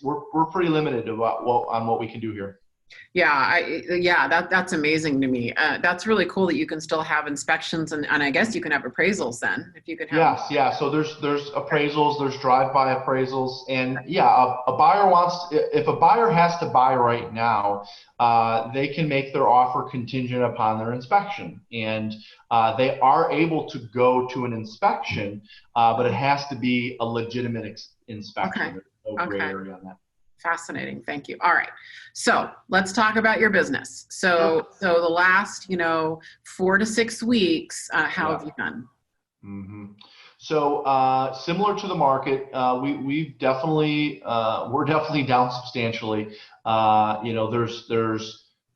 we're pretty limited on what we can do here. That's amazing to me. That's really cool that you can still have inspections and I guess you can have appraisals then if you could have. Yes. So there's appraisals, there's drive-by appraisals, and a buyer if a buyer has to buy right now, they can make their offer contingent upon their inspection, and they are able to go to an inspection, but it has to be a legitimate inspection. Okay. There's no gray area on that. Fascinating. Thank you. All right. So let's talk about your business. So the last, 4 to 6 weeks, how have you done? Mm-hmm. So similar to the market, we're definitely down substantially.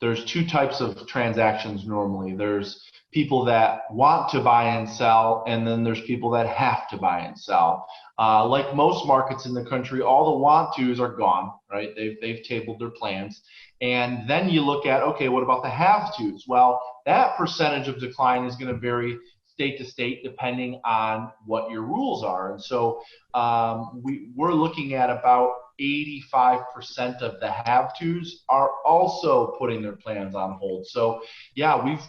There's two types of transactions normally. There's people that want to buy and sell, and then there's people that have to buy and sell. Like most markets in the country, all the want tos are gone, right? They've tabled their plans. And then you look at, okay, what about the have tos? Well, that percentage of decline is going to vary state to state depending on what your rules are. And so we're looking at about 85% of the have tos are also putting their plans on hold. So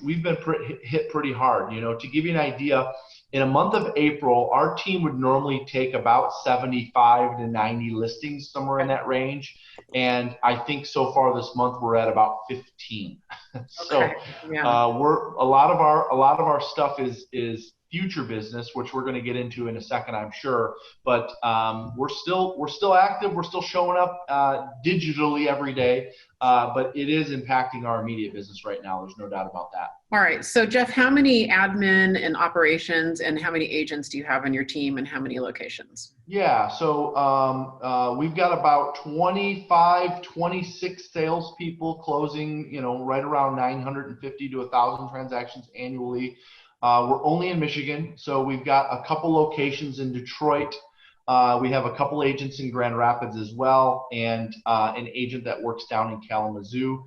we've been hit pretty hard. To give you an idea, in a month of April, our team would normally take about 75 to 90 listings, somewhere in that range. And I think so far this month we're at about 15. So we're a lot of our stuff is future business, which we're going to get into in a second, I'm sure. But we're still active. We're still showing up digitally every day. But it is impacting our immediate business right now. There's no doubt about that. All right. So Jeff, how many admin and operations and how many agents do you have on your team and how many locations? Yeah. So we've got about 25, 26 salespeople closing, right around 950 to 1,000 transactions annually. We're only in Michigan. So we've got a couple locations in Detroit. We have a couple agents in Grand Rapids as well, and an agent that works down in Kalamazoo.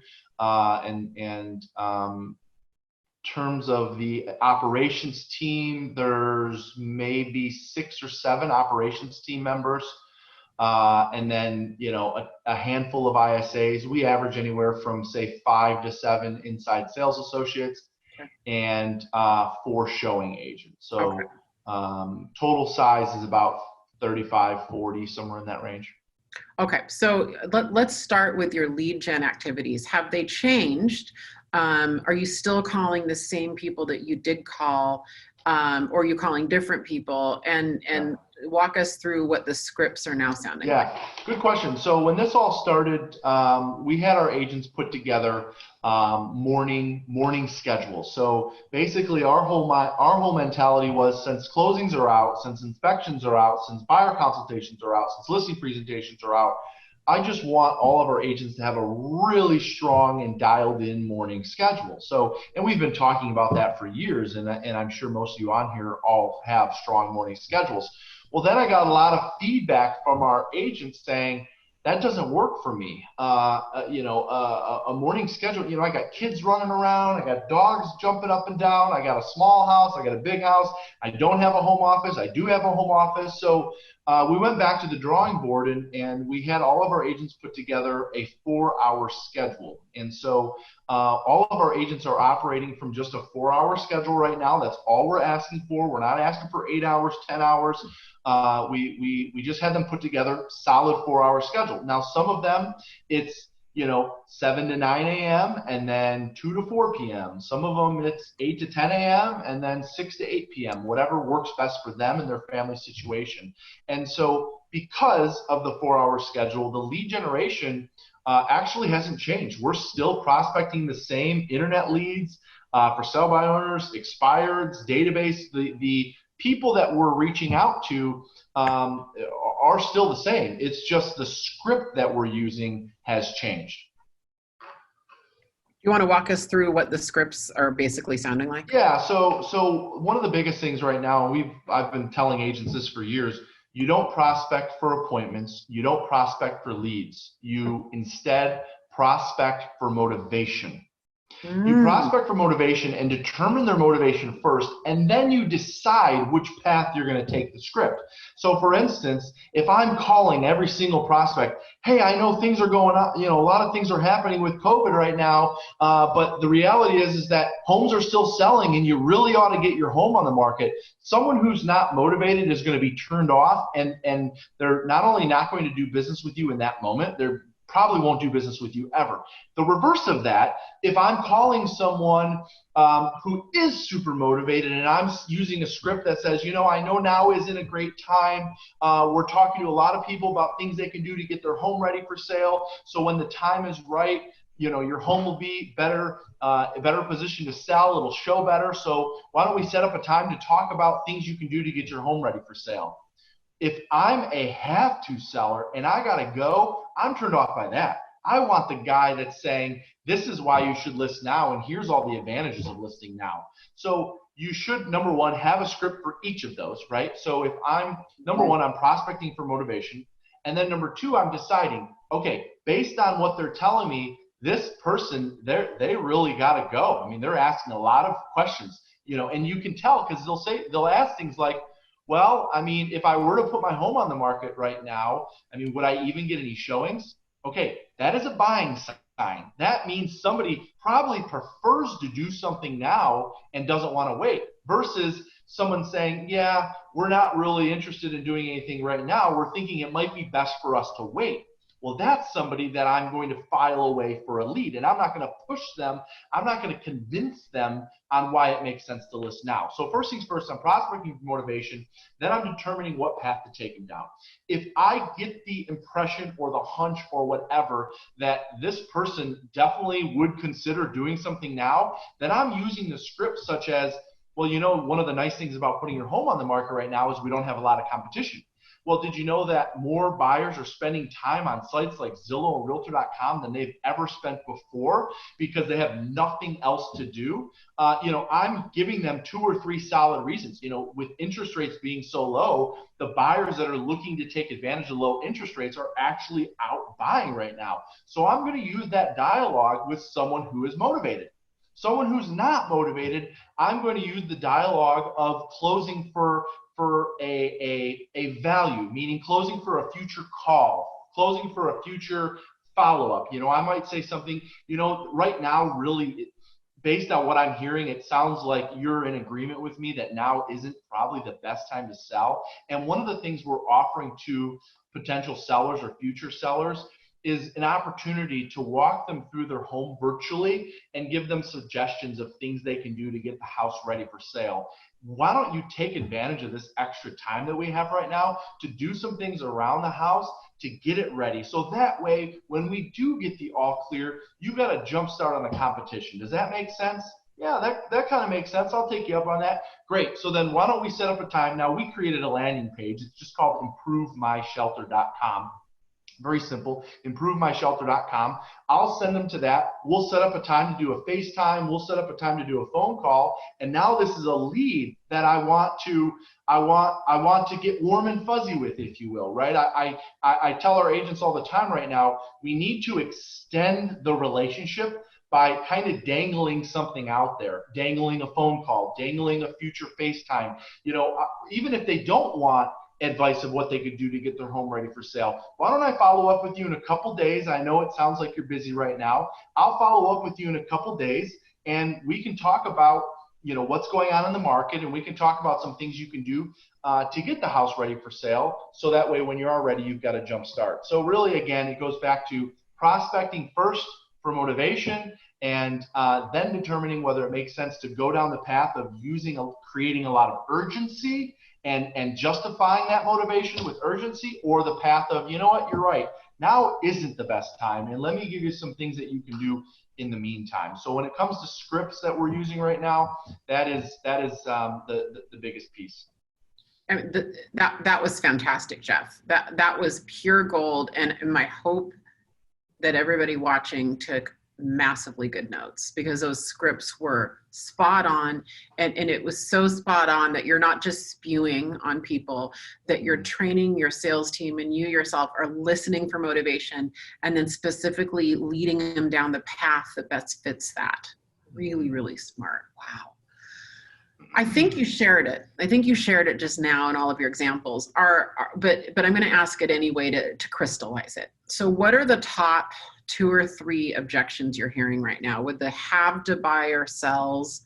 Terms of the operations team, there's maybe 6 or 7 operations team members, and then a handful of ISAs. We average anywhere from say 5 to 7 inside sales associates, and 4 showing agents. So total size is about 35, 40, somewhere in that range. Okay, so let's start with your lead gen activities. Have they changed? Are you still calling the same people that you did call, or are you calling different people? And walk us through what the scripts are now sounding like. Yeah, good question. So when this all started, we had our agents put together morning schedules. So basically our whole mentality was, since closings are out, since inspections are out, since buyer consultations are out, since listing presentations are out, I just want all of our agents to have a really strong and dialed in morning schedule. So, and we've been talking about that for years, and I'm sure most of you on here all have strong morning schedules. Well, then I got a lot of feedback from our agents saying, that doesn't work for me. A morning schedule, I got kids running around, I got dogs jumping up and down, I got a small house, I got a big house, I don't have a home office, I do have a home office. So we went back to the drawing board, and we had all of our agents put together a 4-hour schedule. And so all of our agents are operating from just a 4-hour schedule right now. That's all we're asking for. We're not asking for 8 hours, 10 hours. We just had them put together solid 4-hour schedule. Now, some of them, it's 7 to 9 a.m. and then 2 to 4 p.m. Some of them it's 8 to 10 a.m. and then 6 to 8 p.m. Whatever works best for them and their family situation. And so because of the 4-hour schedule, the lead generation actually hasn't changed. We're still prospecting the same internet leads for sell by owners, expireds, database. The people that we're reaching out to are still the same. It's just the script that we're using has changed. You want to walk us through what the scripts are basically sounding like? Yeah, so one of the biggest things right now, I've been telling agents this for years, you don't prospect for appointments, you don't prospect for leads, you instead prospect for motivation. You prospect for motivation and determine their motivation first, and then you decide which path you're going to take the script. So for instance, if I'm calling every single prospect, hey, I know things are going on, a lot of things are happening with COVID right now, but the reality is that homes are still selling and you really ought to get your home on the market. Someone who's not motivated is going to be turned off, and they're not only not going to do business with you in that moment, they're probably won't do business with you ever. The reverse of that, if I'm calling someone who is super motivated and I'm using a script that says, I know now isn't a great time. We're talking to a lot of people about things they can do to get their home ready for sale. So when the time is right, your home will be better, a better position to sell. It'll show better. So why don't we set up a time to talk about things you can do to get your home ready for sale? If I'm a have-to seller and I got to go, I'm turned off by that. I want the guy that's saying, this is why you should list now, and here's all the advantages of listing now. So you should, number one, have a script for each of those, right? So if number one, I'm prospecting for motivation. And then number two, I'm deciding, okay, based on what they're telling me, this person, they really got to go. I mean, they're asking a lot of questions, and you can tell because they'll ask things like, well, I mean, if I were to put my home on the market right now, I mean, would I even get any showings? Okay, that is a buying sign. That means somebody probably prefers to do something now and doesn't want to wait, versus someone saying, yeah, we're not really interested in doing anything right now. We're thinking it might be best for us to wait. well, that's somebody that I'm going to file away for a lead, and I'm not going to push them. I'm not going to convince them on why it makes sense to list now. So first things first, I'm prospecting for motivation, then I'm determining what path to take them down. If I get the impression or the hunch or whatever that this person definitely would consider doing something now, then I'm using the script such as, well, you know, one of the nice things about putting your home on the market right now is we don't have a lot of competition. Well, did you know that more buyers are spending time on sites like Zillow and Realtor.com than they've ever spent before because they have nothing else to do? You know, I'm giving them 2 or 3 solid reasons. You know, with interest rates being so low, the buyers that are looking to take advantage of low interest rates are actually out buying right now. So I'm going to use that dialogue with someone who is motivated. Someone who's not motivated, I'm going to use the dialogue of closing for a value, meaning closing for a future call, closing for a future follow-up. You know, I might say something, you know, right now, really, based on what I'm hearing, it sounds like you're in agreement with me that now isn't probably the best time to sell. And one of the things we're offering to potential sellers or future sellers is an opportunity to walk them through their home virtually and give them suggestions of things they can do to get the house ready for sale. Why don't you take advantage of this extra time that we have right now to do some things around the house to get it ready? So that way, when we do get the all clear, you got a jump start on the competition. Does that make sense? Yeah, that kind of makes sense. I'll take you up on that. Great. So then why don't we set up a time? Now, we created a landing page. It's just called improvemyshelter.com. Very simple, improvemyshelter.com. I'll send them to that. We'll set up a time to do a FaceTime. We'll set up a time to do a phone call. And now this is a lead that I want to get warm and fuzzy with, if you will, right? I tell our agents all the time right now, we need to extend the relationship by kind of dangling something out there, dangling a phone call, dangling a future FaceTime. You know, even if they don't want advice of what they could do to get their home ready for sale, why don't I follow up with you in a couple days? I know it sounds like you're busy right now. I'll follow up with you in a couple days, and we can talk about, you know, what's going on in the market, and we can talk about some things you can do to get the house ready for sale. So that way, when you are ready, you've got a jump start. So really, again, it goes back to prospecting first for motivation, and then determining whether it makes sense to go down the path of creating a lot of urgency and justifying that motivation with urgency, or the path of, you know what, you're right, now isn't the best time, and let me give you some things that you can do in the meantime. So when it comes to scripts that we're using right now, that is the biggest piece. That was fantastic, Jeff. That was pure gold, and my hope that everybody watching took massively good notes, because those scripts were spot on, and it was so spot on that you're not just spewing on people, that you're training your sales team and you yourself are listening for motivation and then specifically leading them down the path that best fits that. Really, really smart. Wow. I think you shared it. I think you shared it just now in all of your examples. But I'm going to ask it anyway to crystallize it. So what are the top 2 or 3 objections you're hearing right now with the have to buy or sells,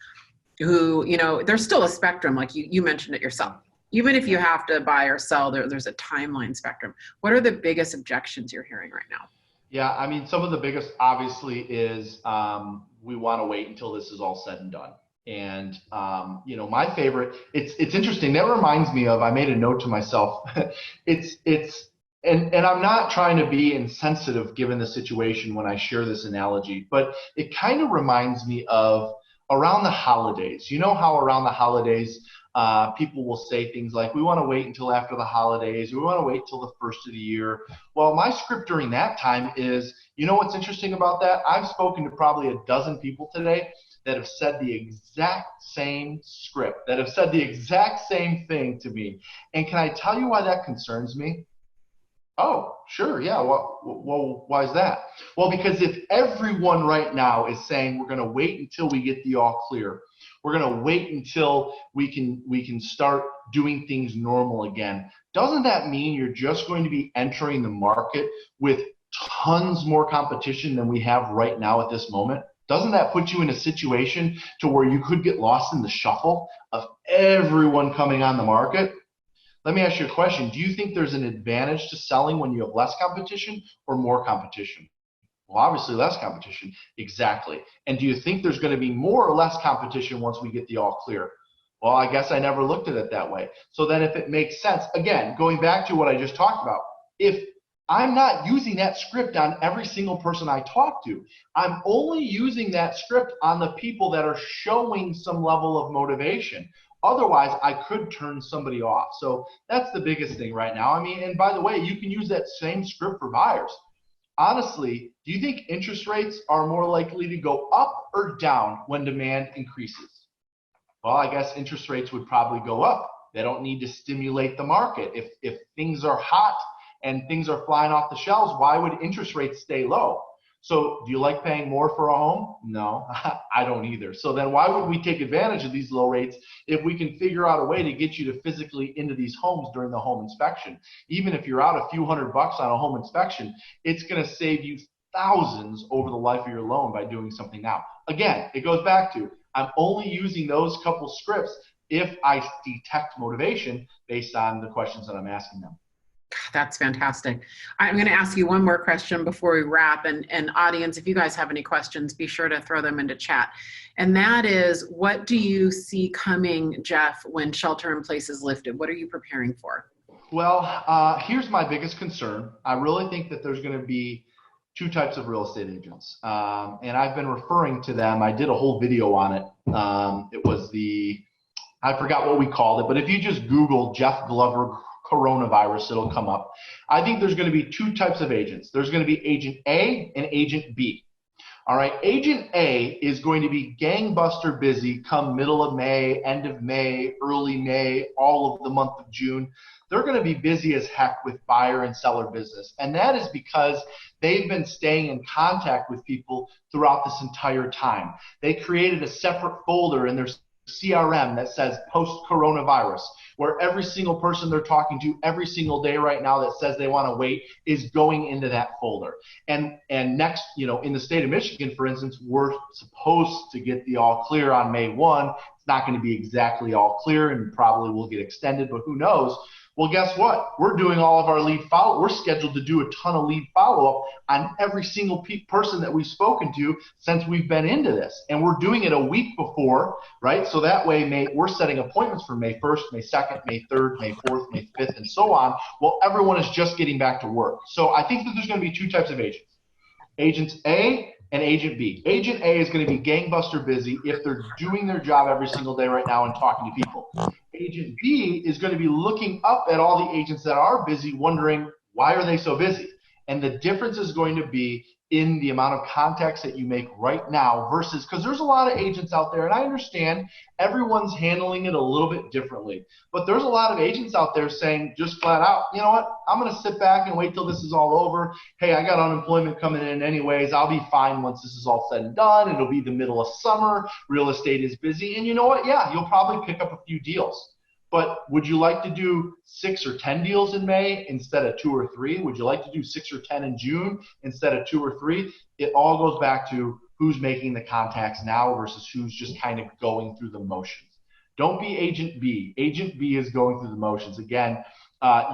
who, you know, there's still a spectrum, like you mentioned it yourself. Even if you have to buy or sell, there's a timeline spectrum. What are the biggest objections you're hearing right now? Yeah, I mean, some of the biggest obviously is we want to wait until this is all said and done. And, you know, my favorite, it's interesting. That reminds me of, I made a note to myself. And I'm not trying to be insensitive given the situation when I share this analogy, but it kind of reminds me of around the holidays. You know how around the holidays, people will say things like, we want to wait until after the holidays, we want to wait till the first of the year. Well, my script during that time is, you know what's interesting about that? I've spoken to probably a dozen people today that have said the exact same script, that have said the exact same thing to me. And can I tell you why that concerns me? Oh, sure, yeah, well, why is that? Well, because if everyone right now is saying we're going to wait until we get the all clear, we're going to wait until we can start doing things normal again, doesn't that mean you're just going to be entering the market with tons more competition than we have right now at this moment? Doesn't that put you in a situation to where you could get lost in the shuffle of everyone coming on the market? Let me ask you a question. Do you think there's an advantage to selling when you have less competition or more competition? Well, obviously less competition. Exactly. And do you think there's going to be more or less competition once we get the all clear? Well, I guess I never looked at it that way. So then if it makes sense, again, going back to what I just talked about, if I'm not using that script on every single person I talk to, I'm only using that script on the people that are showing some level of motivation. Otherwise, I could turn somebody off. So that's the biggest thing right now. I mean, and by the way, you can use that same script for buyers. Honestly, do you think interest rates are more likely to go up or down when demand increases? Well, I guess interest rates would probably go up. They don't need to stimulate the market. If things are hot and things are flying off the shelves, why would interest rates stay low? So do you like paying more for a home? No, I don't either. So then why would we take advantage of these low rates if we can figure out a way to get you to physically into these homes during the home inspection? Even if you're out a few $100 on a home inspection, it's going to save you thousands over the life of your loan by doing something now. Again, it goes back to I'm only using those couple scripts if I detect motivation based on the questions that I'm asking them. That's fantastic. I'm going to ask you one more question before we wrap. And audience, if you guys have any questions, be sure to throw them into chat. And that is, what do you see coming, Jeff, when shelter in place is lifted? What are you preparing for? Well, here's my biggest concern. I really think that there's going to be two types of real estate agents. And I've been referring to them. I did a whole video on it. It was I forgot what we called it, but if you just Google Jeff Glover coronavirus, it'll come up. I think there's going to be two types of agents. There's going to be agent A and agent B. All right, agent A is going to be gangbuster busy come middle of May, end of May, early May, all of the month of June. They're going to be busy as heck with buyer and seller business. And that is because they've been staying in contact with people throughout this entire time. They created a separate folder in their CRM that says post-coronavirus, where every single person they're talking to every single day right now that says they want to wait is going into that folder. And next, in the state of Michigan, for instance, we're supposed to get the all clear on May 1. It's not going to be exactly all clear and probably will get extended, but who knows? Well, guess what? We're doing all of our lead follow. We're scheduled to do a ton of lead follow-up on every single person that we've spoken to since we've been into this. And we're doing it a week before, right? So that way, we're setting appointments for May 1st, May 2nd, May 3rd, May 4th, May 5th, and so on. Well, everyone is just getting back to work. So I think that there's going to be two types of agents. Agents A and Agent B. Agent A is going to be gangbuster busy if they're doing their job every single day right now and talking to people. Agent B is going to be looking up at all the agents that are busy, wondering, why are they so busy? And the difference is going to be in the amount of contacts that you make right now versus, because there's a lot of agents out there, and I understand everyone's handling it a little bit differently, but there's a lot of agents out there saying just flat out, you know what, I'm going to sit back and wait till this is all over. Hey, I got unemployment coming in anyways. I'll be fine once this is all said and done. It'll be the middle of summer. Real estate is busy. And you know what? Yeah, you'll probably pick up a few deals. But would you like to do 6 or 10 deals in May instead of 2 or 3? Would you like to do 6 or 10 in June instead of 2 or 3? It all goes back to who's making the contacts now versus who's just kind of going through the motions. Don't be Agent B. Agent B is going through the motions. Again,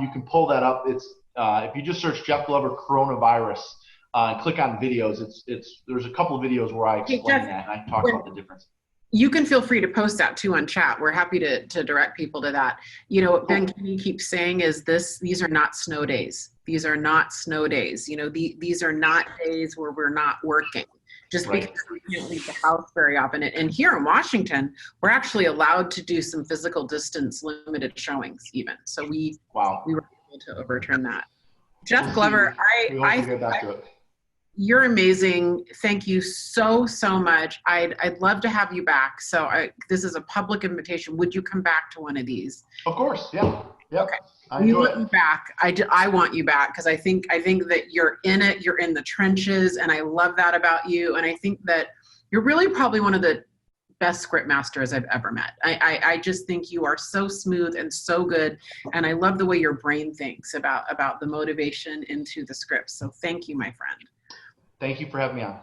you can pull that up. It's if you just search Jeff Glover coronavirus and click on videos, there's a couple of videos where I explain that and I talk about the difference. You can feel free to post that too on chat. We're happy to direct people to that. What Ben Kinney keeps saying is these are not snow days. These are not snow days. These are not days where we're not working. Just because we can't leave the house very often. And here in Washington, we're actually allowed to do some physical distance limited showings even. So we were able to overturn that. Jeff Glover, you're amazing. Thank you so much. I'd love to have you back. So this is a public invitation. Would you come back to one of these? Of course, yeah. Okay. You want me back. I want you back because I think that you're in it. You're in the trenches, and I love that about you. And I think that you're really probably one of the best script masters I've ever met. I just think you are so smooth and so good, and I love the way your brain thinks about the motivation into the scripts. So thank you, my friend. Thank you for having me on.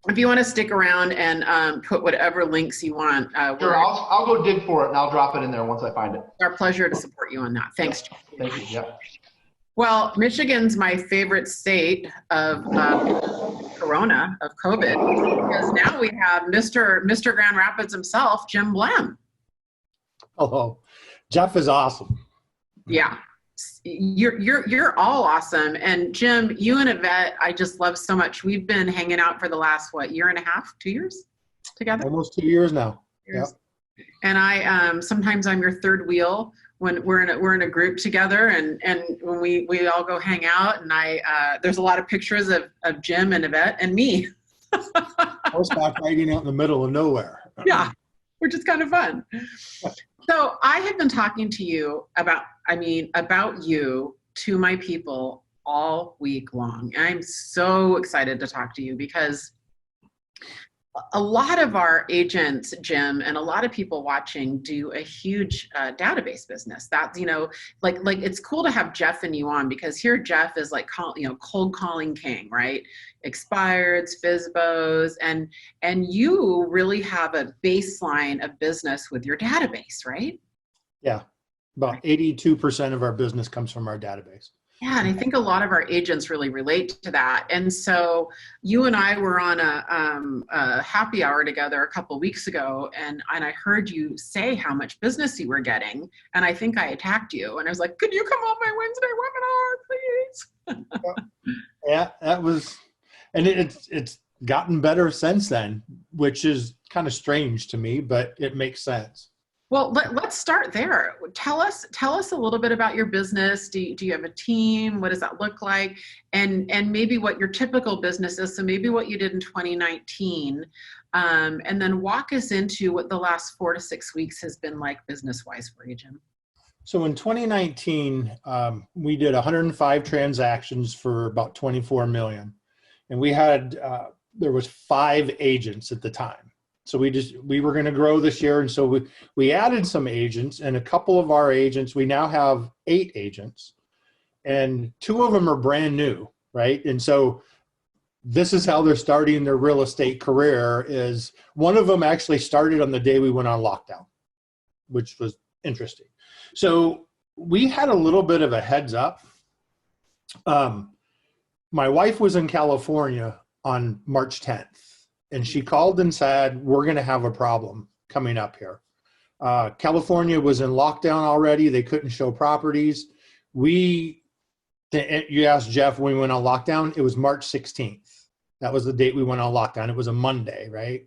if you want to stick around and put whatever links you want. Sure, I'll go dig for it and I'll drop it in there once I find it. It's our pleasure to support you on that. Thanks, Jeff. Thank you. Yep. Well, Michigan's my favorite state of Corona, of COVID, because now we have Mr. Grand Rapids himself, Jim Blehm. Hello. Jeff is awesome. Yeah. You're all awesome. And Jim, you and Yvette, I just love so much. We've been hanging out for the last, year and a half, 2 years together? Almost 2 years now. Yep. And I sometimes I'm your third wheel when we're in a group together, and when we all go hang out, and there's a lot of pictures of Jim and Yvette and me. Horseback riding out in the middle of nowhere. Yeah, which is kind of fun. So I have been talking to you about you to my people all week long. And I'm so excited to talk to you because a lot of our agents, Jim, and a lot of people watching do a huge database business. That, like it's cool to have Jeff and you on, because here Jeff is like, cold calling king, right? Expireds, FSBOs, and you really have a baseline of business with your database, right? Yeah, about 82% of our business comes from our database. Yeah, and I think a lot of our agents really relate to that. And so you and I were on a happy hour together a couple of weeks ago, and I heard you say how much business you were getting, and I think I attacked you, and I was like, could you come on my Wednesday webinar, please? Yeah, that was, and it's gotten better since then, which is kind of strange to me, but it makes sense. Well, let's start there. Tell us a little bit about your business. Do you have a team? What does that look like? And maybe what your typical business is. So maybe what you did in 2019, and then walk us into what the last 4 to 6 weeks has been like business-wise for you, Jim. So in 2019, we did 105 transactions for about 24 million, and we had there was 5 agents at the time. So we were going to grow this year. And so we added some agents, and a couple of our agents, we now have 8 agents, and 2 of them are brand new, right? And so this is how they're starting their real estate career. Is one of them actually started on the day we went on lockdown, which was interesting. So we had a little bit of a heads up. My wife was in California on March 10th. And she called and said, we're going to have a problem coming up here. California was in lockdown already. They couldn't show properties. You asked Jeff when we went on lockdown. It was March 16th. That was the date we went on lockdown. It was a Monday, right?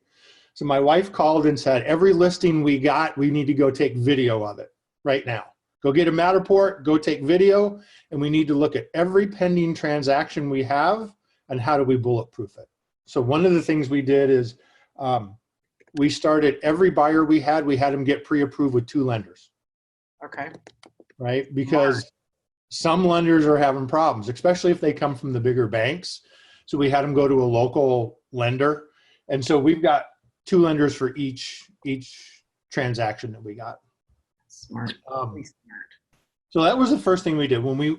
So my wife called and said, every listing we got, we need to go take video of it right now. Go get a Matterport, go take video, and we need to look at every pending transaction we have and how do we bulletproof it. So one of the things we did is we started every buyer we had them get pre-approved with 2 lenders. Okay. Right? Because some lenders are having problems, especially if they come from the bigger banks. So we had them go to a local lender. And so we've got 2 lenders for each transaction that we got. Smart. Really smart. So that was the first thing we did. When we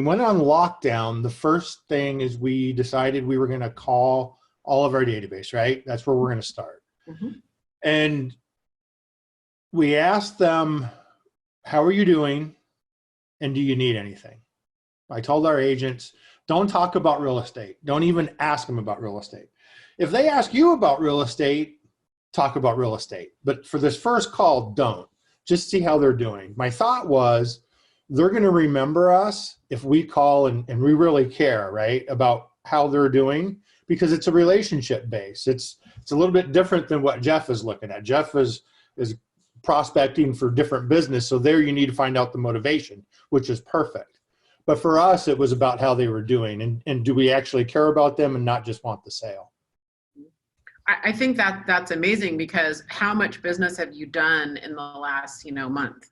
went on lockdown, the first thing is we decided we were going to call all of our database, right? That's where we're going to start. Mm-hmm. And we asked them, how are you doing? And do you need anything? I told our agents, don't talk about real estate. Don't even ask them about real estate. If they ask you about real estate, talk about real estate. But for this first call, don't. Just see how they're doing. My thought was, they're going to remember us if we call and we really care, right, about how they're doing, because it's a relationship base. It's a little bit different than what Jeff is looking at. Jeff is prospecting for different business. So there you need to find out the motivation, which is perfect. But for us, it was about how they were doing and do we actually care about them and not just want the sale. I think that's amazing, because how much business have you done in the last, month?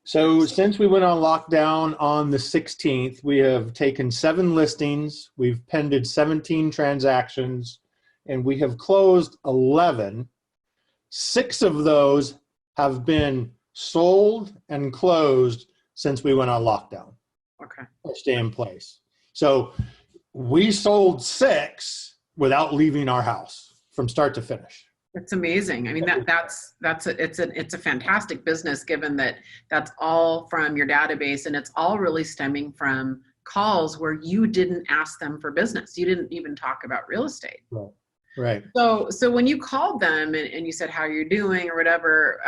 So since we went on lockdown on the 16th, we have taken 7 listings, we've pended 17 transactions, and we have closed 11. 6 of those have been sold and closed since we went on lockdown. Okay. Or stay in place. So we sold 6 without leaving our house from start to finish. It's amazing. I mean, it's a fantastic business, given that that's all from your database, and it's all really stemming from calls where you didn't ask them for business. You didn't even talk about real estate. Right. So when you called them and you said how you're doing or whatever,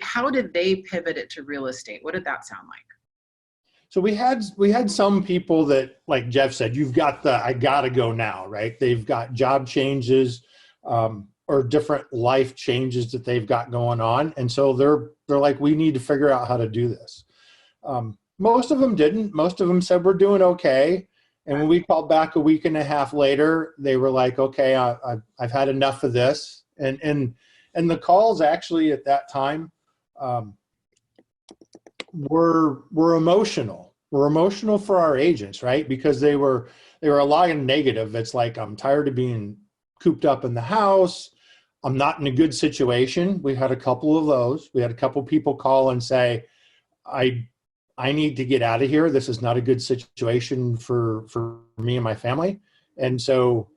how did they pivot it to real estate? What did that sound like? So we had some people that, like Jeff said, you've got I gotta go now, right? They've got job changes or different life changes that they've got going on. And so they're like, we need to figure out how to do this. Most of them didn't. Most of them said, we're doing okay. And when we called back a week and a half later, they were like, okay, I've had enough of this. And the calls actually at that time were emotional. We're emotional for our agents, right? Because they were a lot of negative. It's like, I'm tired of being cooped up in the house. I'm not in a good situation. We had a couple of those. We had a couple people call and say, I need to get out of here. This is not a good situation for me and my family. And so,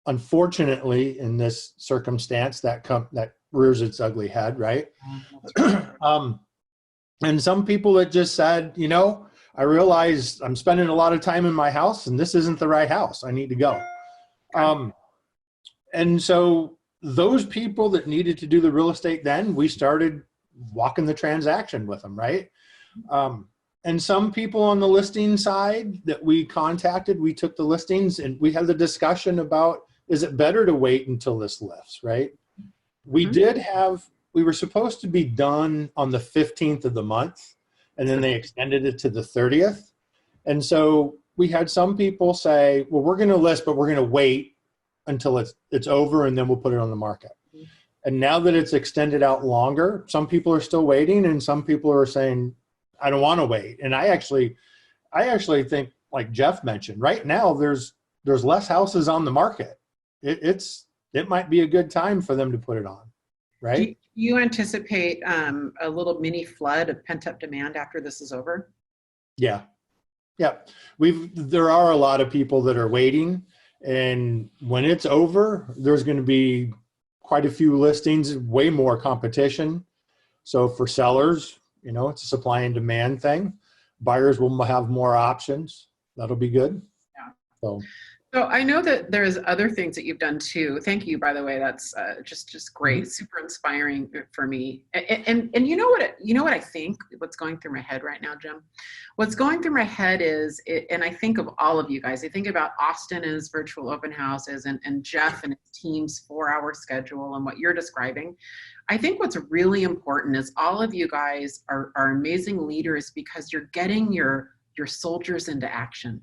unfortunately, in this circumstance, that rears its ugly head, right? And some people that just said, I realize I'm spending a lot of time in my house and this isn't the right house. I need to go. And so those people that needed to do the real estate, then we started walking the transaction with them, right? And some people on the listing side that we contacted, we took the listings and we had the discussion about, is it better to wait until this lifts, right? We were supposed to be done on the 15th of the month, and then they extended it to the 30th. And so we had some people say, well, we're going to list, but we're going to wait until it's over, and then we'll put it on the market. And now that it's extended out longer, some people are still waiting, and some people are saying, I don't want to wait. And I actually think, like Jeff mentioned, right now there's less houses on the market. It might be a good time for them to put it on, right? Do you anticipate a little mini flood of pent-up demand after this is over? Yeah. There are a lot of people that are waiting, and when it's over, there's going to be quite a few listings, way more competition. So for sellers, it's a supply and demand thing. Buyers will have more options. That'll be good. Yeah. So I know that there's other things that you've done too. Thank you, by the way. That's just great, super inspiring for me. And you know what I think? What's going through my head right now, Jim? What's going through my head is, and I think of all of you guys. I think about Austin and his virtual open houses, and Jeff and his team's 4-hour schedule, and what you're describing. I think what's really important is all of you guys are amazing leaders, because you're getting your soldiers into action.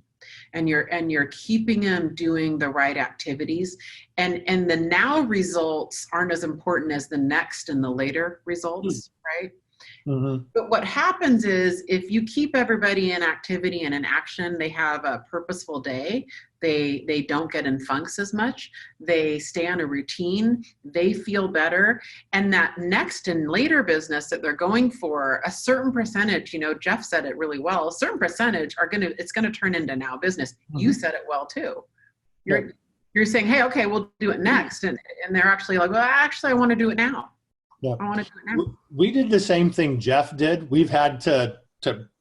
And you're keeping them doing the right activities, and the now results aren't as important as the next and the later results, right? Mm-hmm. But what happens is, if you keep everybody in activity and in action, they have a purposeful day. They don't get in funks as much. They stay on a routine. They feel better. And that next and later business that they're going for, a certain percentage, Jeff said it really well, a certain percentage it's going to turn into now business. Mm-hmm. You said it well too. You're saying, hey, okay, we'll do it next. And they're actually like, well, actually, I want to do it now. Yeah. I want to do it now. We did the same thing Jeff did. We've had to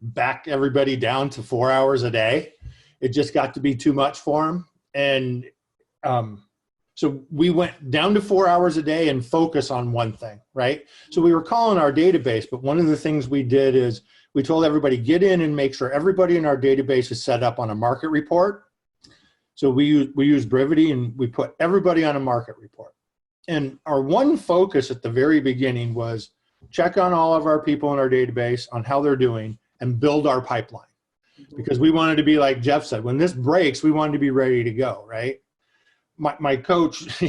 back everybody down to 4 hours a day. It just got to be too much for him. And so we went down to 4 hours a day and focus on one thing, right? So we were calling our database, but one of the things we did is we told everybody, get in and make sure everybody in our database is set up on a market report. So we used Brevity, and we put everybody on a market report. And our one focus at the very beginning was check on all of our people in our database on how they're doing and build our pipeline. Because we wanted to be, like Jeff said, when this breaks, we wanted to be ready to go, right? My coach,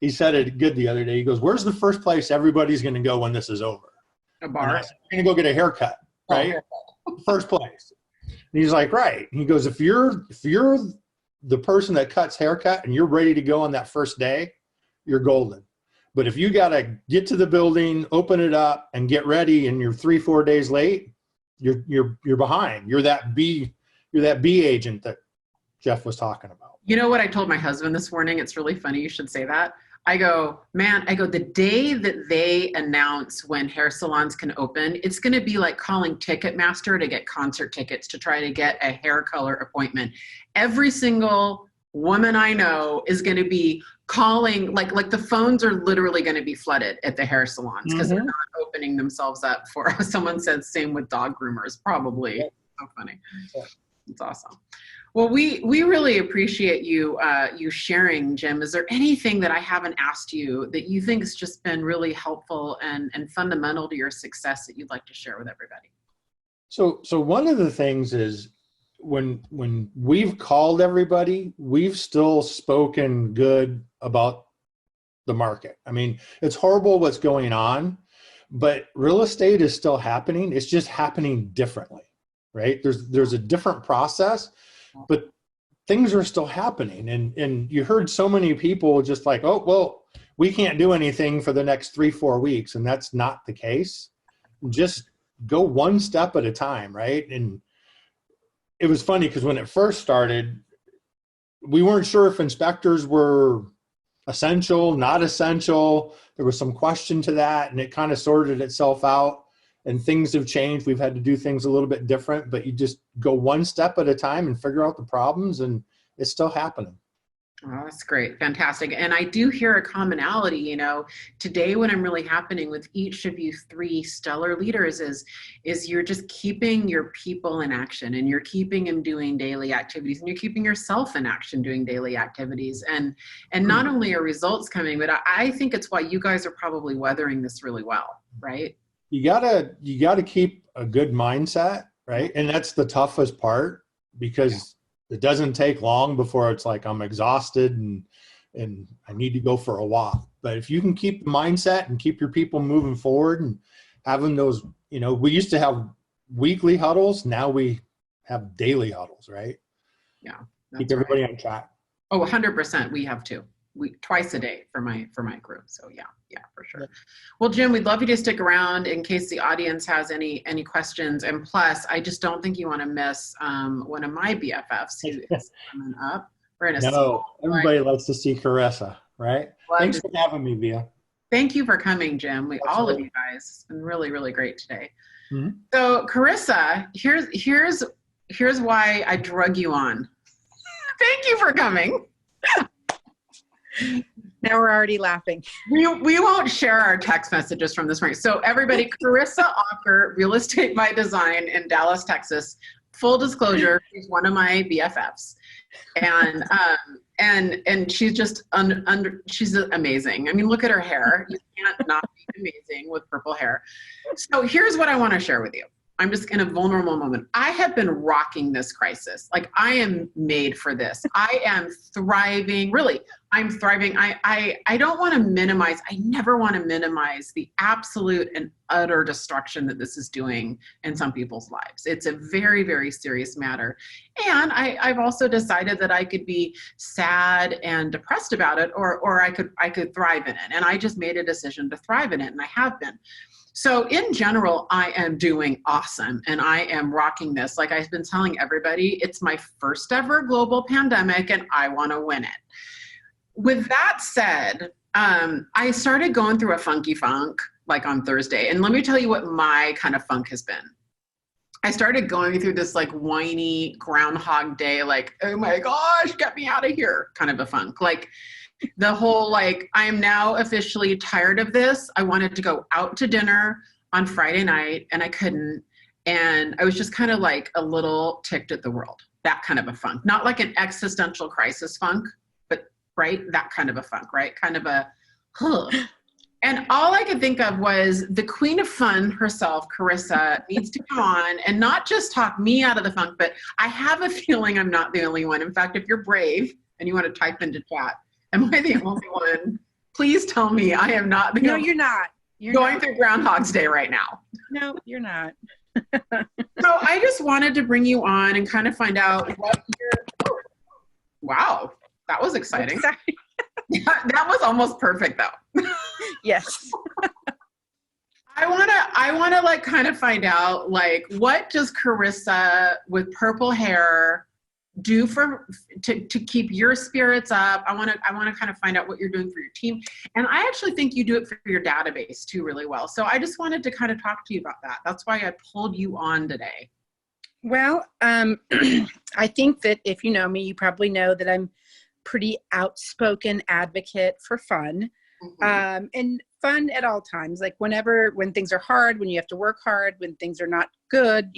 he said it good the other day. He goes, where's the first place everybody's going to go when this is over? A bar. I'm going to go get a haircut, right? First place. And he's like, right. He goes, if you're the person that cuts haircut and you're ready to go on that first day, you're golden. But if you got to get to the building, open it up, and get ready, and you're 3-4 days late, you're behind. You're that B agent that Jeff was talking about. You know what I told my husband this morning? It's really funny. You should say that. I go, the day that they announce when hair salons can open, it's going to be like calling Ticketmaster to get concert tickets to try to get a hair color appointment. Every single woman I know is going to be calling, like the phones are literally going to be flooded at the hair salons because they're not opening themselves up for, someone said same with dog groomers, probably. So funny. It's awesome. Well, we really appreciate you you sharing, Jim. Is there anything that I haven't asked you that you think has just been really helpful and fundamental to your success that you'd like to share with everybody? So one of the things is when we've called everybody, we've still spoken good about the market. I mean, it's horrible what's going on, but real estate is still happening. It's just happening differently, right? There's a different process, but things are still happening. And you heard so many people just like, oh, well, we can't do anything for the next 3-4 weeks. And that's not the case. Just go one step at a time, right? And it was funny because when it first started, we weren't sure if inspectors were essential, not essential. There was some question to that, and it kind of sorted itself out. And things have changed. We've had to do things a little bit different, but you just go one step at a time and figure out the problems, and it's still happening. Oh, that's great. Fantastic. And I do hear a commonality, you know, today what I'm really happening with each of you 3 stellar leaders is you're just keeping your people in action, and you're keeping them doing daily activities, and you're keeping yourself in action doing daily activities. And not only are results coming, but I think it's why you guys are probably weathering this really well, right? You gotta keep a good mindset, right? And that's the toughest part, because it doesn't take long before it's like I'm exhausted and I need to go for a walk. But if you can keep the mindset and keep your people moving forward and having those, you know, we used to have weekly huddles. Now we have daily huddles, right? Yeah. Keep everybody on track. Oh, 100%. We have 2. Twice a day for my group. So yeah, for sure. Well, Jim, we'd love you to stick around in case the audience has any questions. And plus, I just don't think you want to miss one of my BFFs who is coming up. Everybody likes to see Carissa, right? Thanks for having me, Via. Thank you for coming, Jim. All of you guys. It's been really, really great today. So Carissa, here's why I drug you on. Thank you for coming. Now we're already laughing. We won't share our text messages from this morning. So everybody, Carissa Acker, Real Estate by Design in Dallas, Texas. Full disclosure, she's one of my BFFs. And she's just she's amazing. I mean, look at her hair. You can't not be amazing with purple hair. So here's what I want to share with you. I'm just in a vulnerable moment. I have been rocking this crisis. Like, I am made for this. I am thriving. Really, I'm thriving. I don't want to minimize. I never want to minimize the absolute and utter destruction that this is doing in some people's lives. It's a very, very serious matter. And I've also decided that I could be sad and depressed about it, or I could thrive in it. And I just made a decision to thrive in it, and I have been. So in general, I am doing awesome, and I am rocking this. Like I've been telling everybody, it's my first ever global pandemic, and I want to win it. With that said, I started going through a funky funk like on Thursday. And let me tell you what my kind of funk has been. I started going through this like whiny Groundhog Day, like, oh my gosh, get me out of here kind of a funk. Like, the whole, like, I am now officially tired of this. I wanted to go out to dinner on Friday night and I couldn't. And I was just kind of like a little ticked at the world, that kind of a funk. Not like an existential crisis funk, but right, that kind of a funk, right? Kind of a, huh. And all I could think of was the queen of fun herself, Carissa, needs to come on and not just talk me out of the funk, but I have a feeling I'm not the only one. In fact, if you're brave and you want to type into chat, am I the only one? Please tell me I am not the only one. No, you're not. You're going not. through Groundhog's Day right now. No, you're not. So I just wanted to bring you on and kind of find out what your, wow, that was exciting. That was almost perfect though. Yes. I want to like kind of find out like, what does Carissa with purple hair do to keep your spirits up. I want to kind of find out what you're doing for your team. And I actually think you do it for your database too really well. So I just wanted to kind of talk to you about that. That's why I pulled you on today. Well, I think that if you know me, you probably know that I'm pretty outspoken advocate for fun. And fun at all times, like when things are hard, when you have to work hard, when things are not good,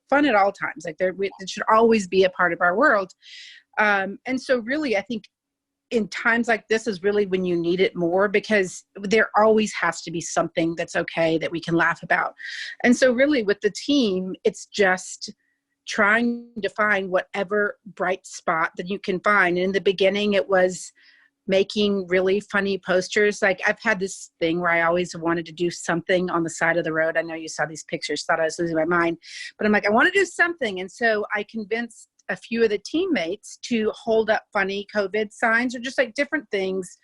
fun at all times, like it should always be a part of our world. And so really, I think in times like this is really when you need it more, because there always has to be something that's okay that we can laugh about. And so really with the team, it's just trying to find whatever bright spot that you can find. And in the beginning, it was making really funny posters. Like I've had this thing where I always wanted to do something on the side of the road. I know you saw these pictures, thought I was losing my mind, but I'm like, I want to do something. And so I convinced a few of the teammates to hold up funny COVID signs or just like different things,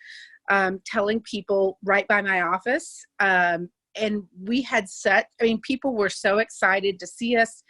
telling people right by my office. And we had people were so excited to see us.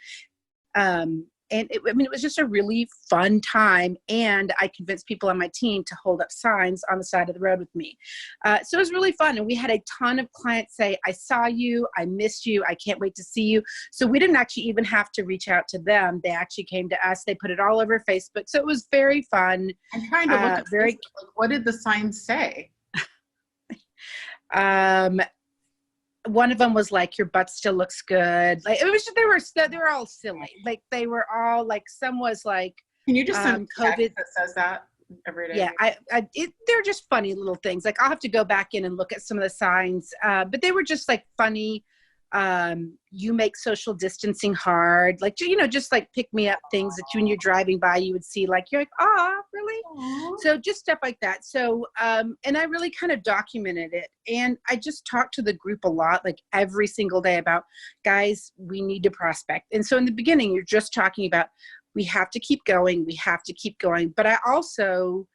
And it was just a really fun time. And I convinced people on my team to hold up signs on the side of the road with me. So it was really fun. And we had a ton of clients say, I saw you, I missed you, I can't wait to see you. So we didn't actually even have to reach out to them. They actually came to us. They put it all over Facebook. So it was very fun. I'm trying to look at Facebook, like, what did the signs say? One of them was like, your butt still looks good. Like it was, they were all silly. Like they were all like, some was like, can you just send COVID that says that every day? Yeah, they're just funny little things. Like I'll have to go back in and look at some of the signs, but they were just like funny. You make social distancing hard, like, just like pick me up things that when you're driving by, you would see, like, you're like, oh, really? Aww. So just stuff like that. So, and I really kind of documented it. And I just talked to the group a lot, like every single day about, guys, we need to prospect. And so in the beginning, you're just talking about, we have to keep going. We have to keep going. But I also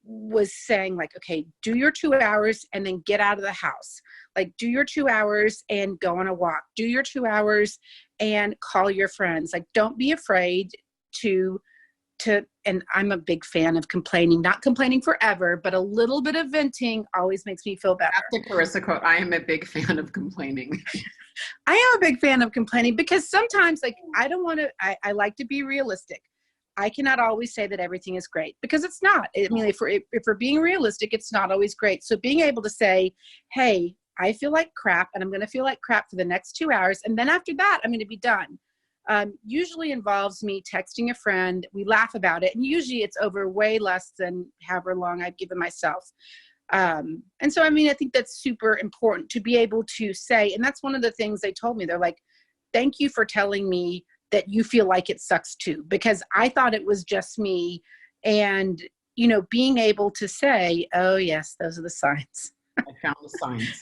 was saying like, okay, do your 2 hours and then get out of the house. Like do your 2 hours and go on a walk, do your 2 hours and call your friends. Like, don't be afraid to, and I'm a big fan of complaining, not complaining forever, but a little bit of venting always makes me feel better. That's the Carissa quote. I am a big fan of complaining. I am a big fan of complaining because sometimes like, I like to be realistic. I cannot always say that everything is great because it's not. I mean, if we're being realistic, it's not always great. So being able to say, hey, I feel like crap and I'm going to feel like crap for the next 2 hours. And then after that, I'm going to be done. Usually involves me texting a friend. We laugh about it. And usually it's over way less than however long I've given myself. And so, I mean, I think that's super important to be able to say, and that's one of the things they told me. They're like, thank you for telling me that you feel like it sucks too, because I thought it was just me. And, being able to say, oh yes, those are the signs. I found the signs.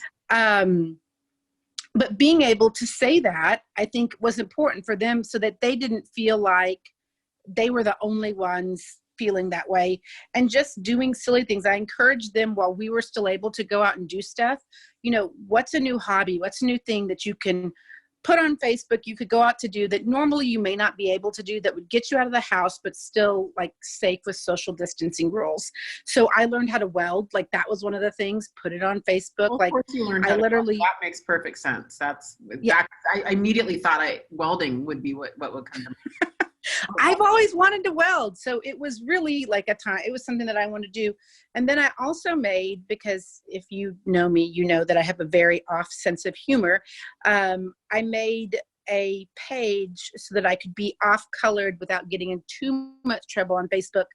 But being able to say that, I think was important for them so that they didn't feel like they were the only ones feeling that way and just doing silly things. I encouraged them while we were still able to go out and do stuff. What's a new hobby? What's a new thing that you can put on Facebook, you could go out to do that normally you may not be able to do, that would get you out of the house, but still like safe with social distancing rules. So I learned how to weld. Like that was one of the things, put it on Facebook. Well, of course you learned how to weld. That makes perfect sense. I immediately thought welding would be what would come to mind. I've always wanted to weld. So it was really like it was something that I wanted to do. And then I also made, because if you know me, you know that I have a very off sense of humor. I made a page so that I could be off colored without getting in too much trouble on Facebook.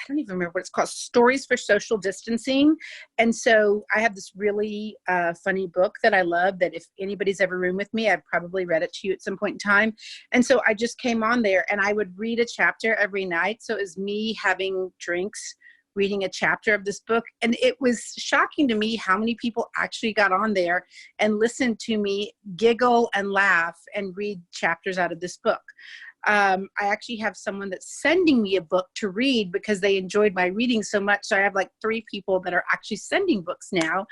I don't even remember what it's called, Stories for Social Distancing. And so I have this really funny book that I love that if anybody's ever roomed with me, I've probably read it to you at some point in time. And so I just came on there and I would read a chapter every night. So it was me having drinks, reading a chapter of this book. And it was shocking to me how many people actually got on there and listened to me giggle and laugh and read chapters out of this book. I actually have someone that's sending me a book to read because they enjoyed my reading so much. So I have like 3 people that are actually sending books now,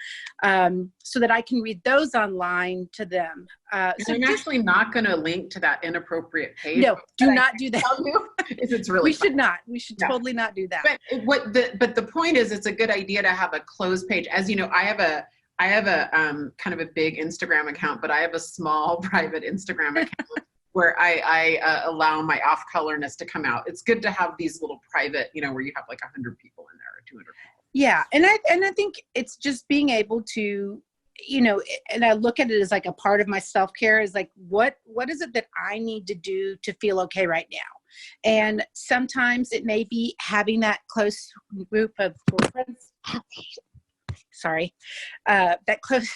so that I can read those online to them. So I'm actually not going to link to that inappropriate page. No, do not do that. It's really we should not. We should totally not do that. But the point is, it's a good idea to have a closed page. As you know, I have a kind of a big Instagram account, but I have a small private Instagram account where I allow my off colorness to come out. It's good to have these little private, where you have like 100 people in there or 200 people. Yeah. And I think it's just being able to, and I look at it as like a part of my self-care is like, what is it that I need to do to feel okay right now? And sometimes it may be having that close group of girlfriends. Sorry, that close.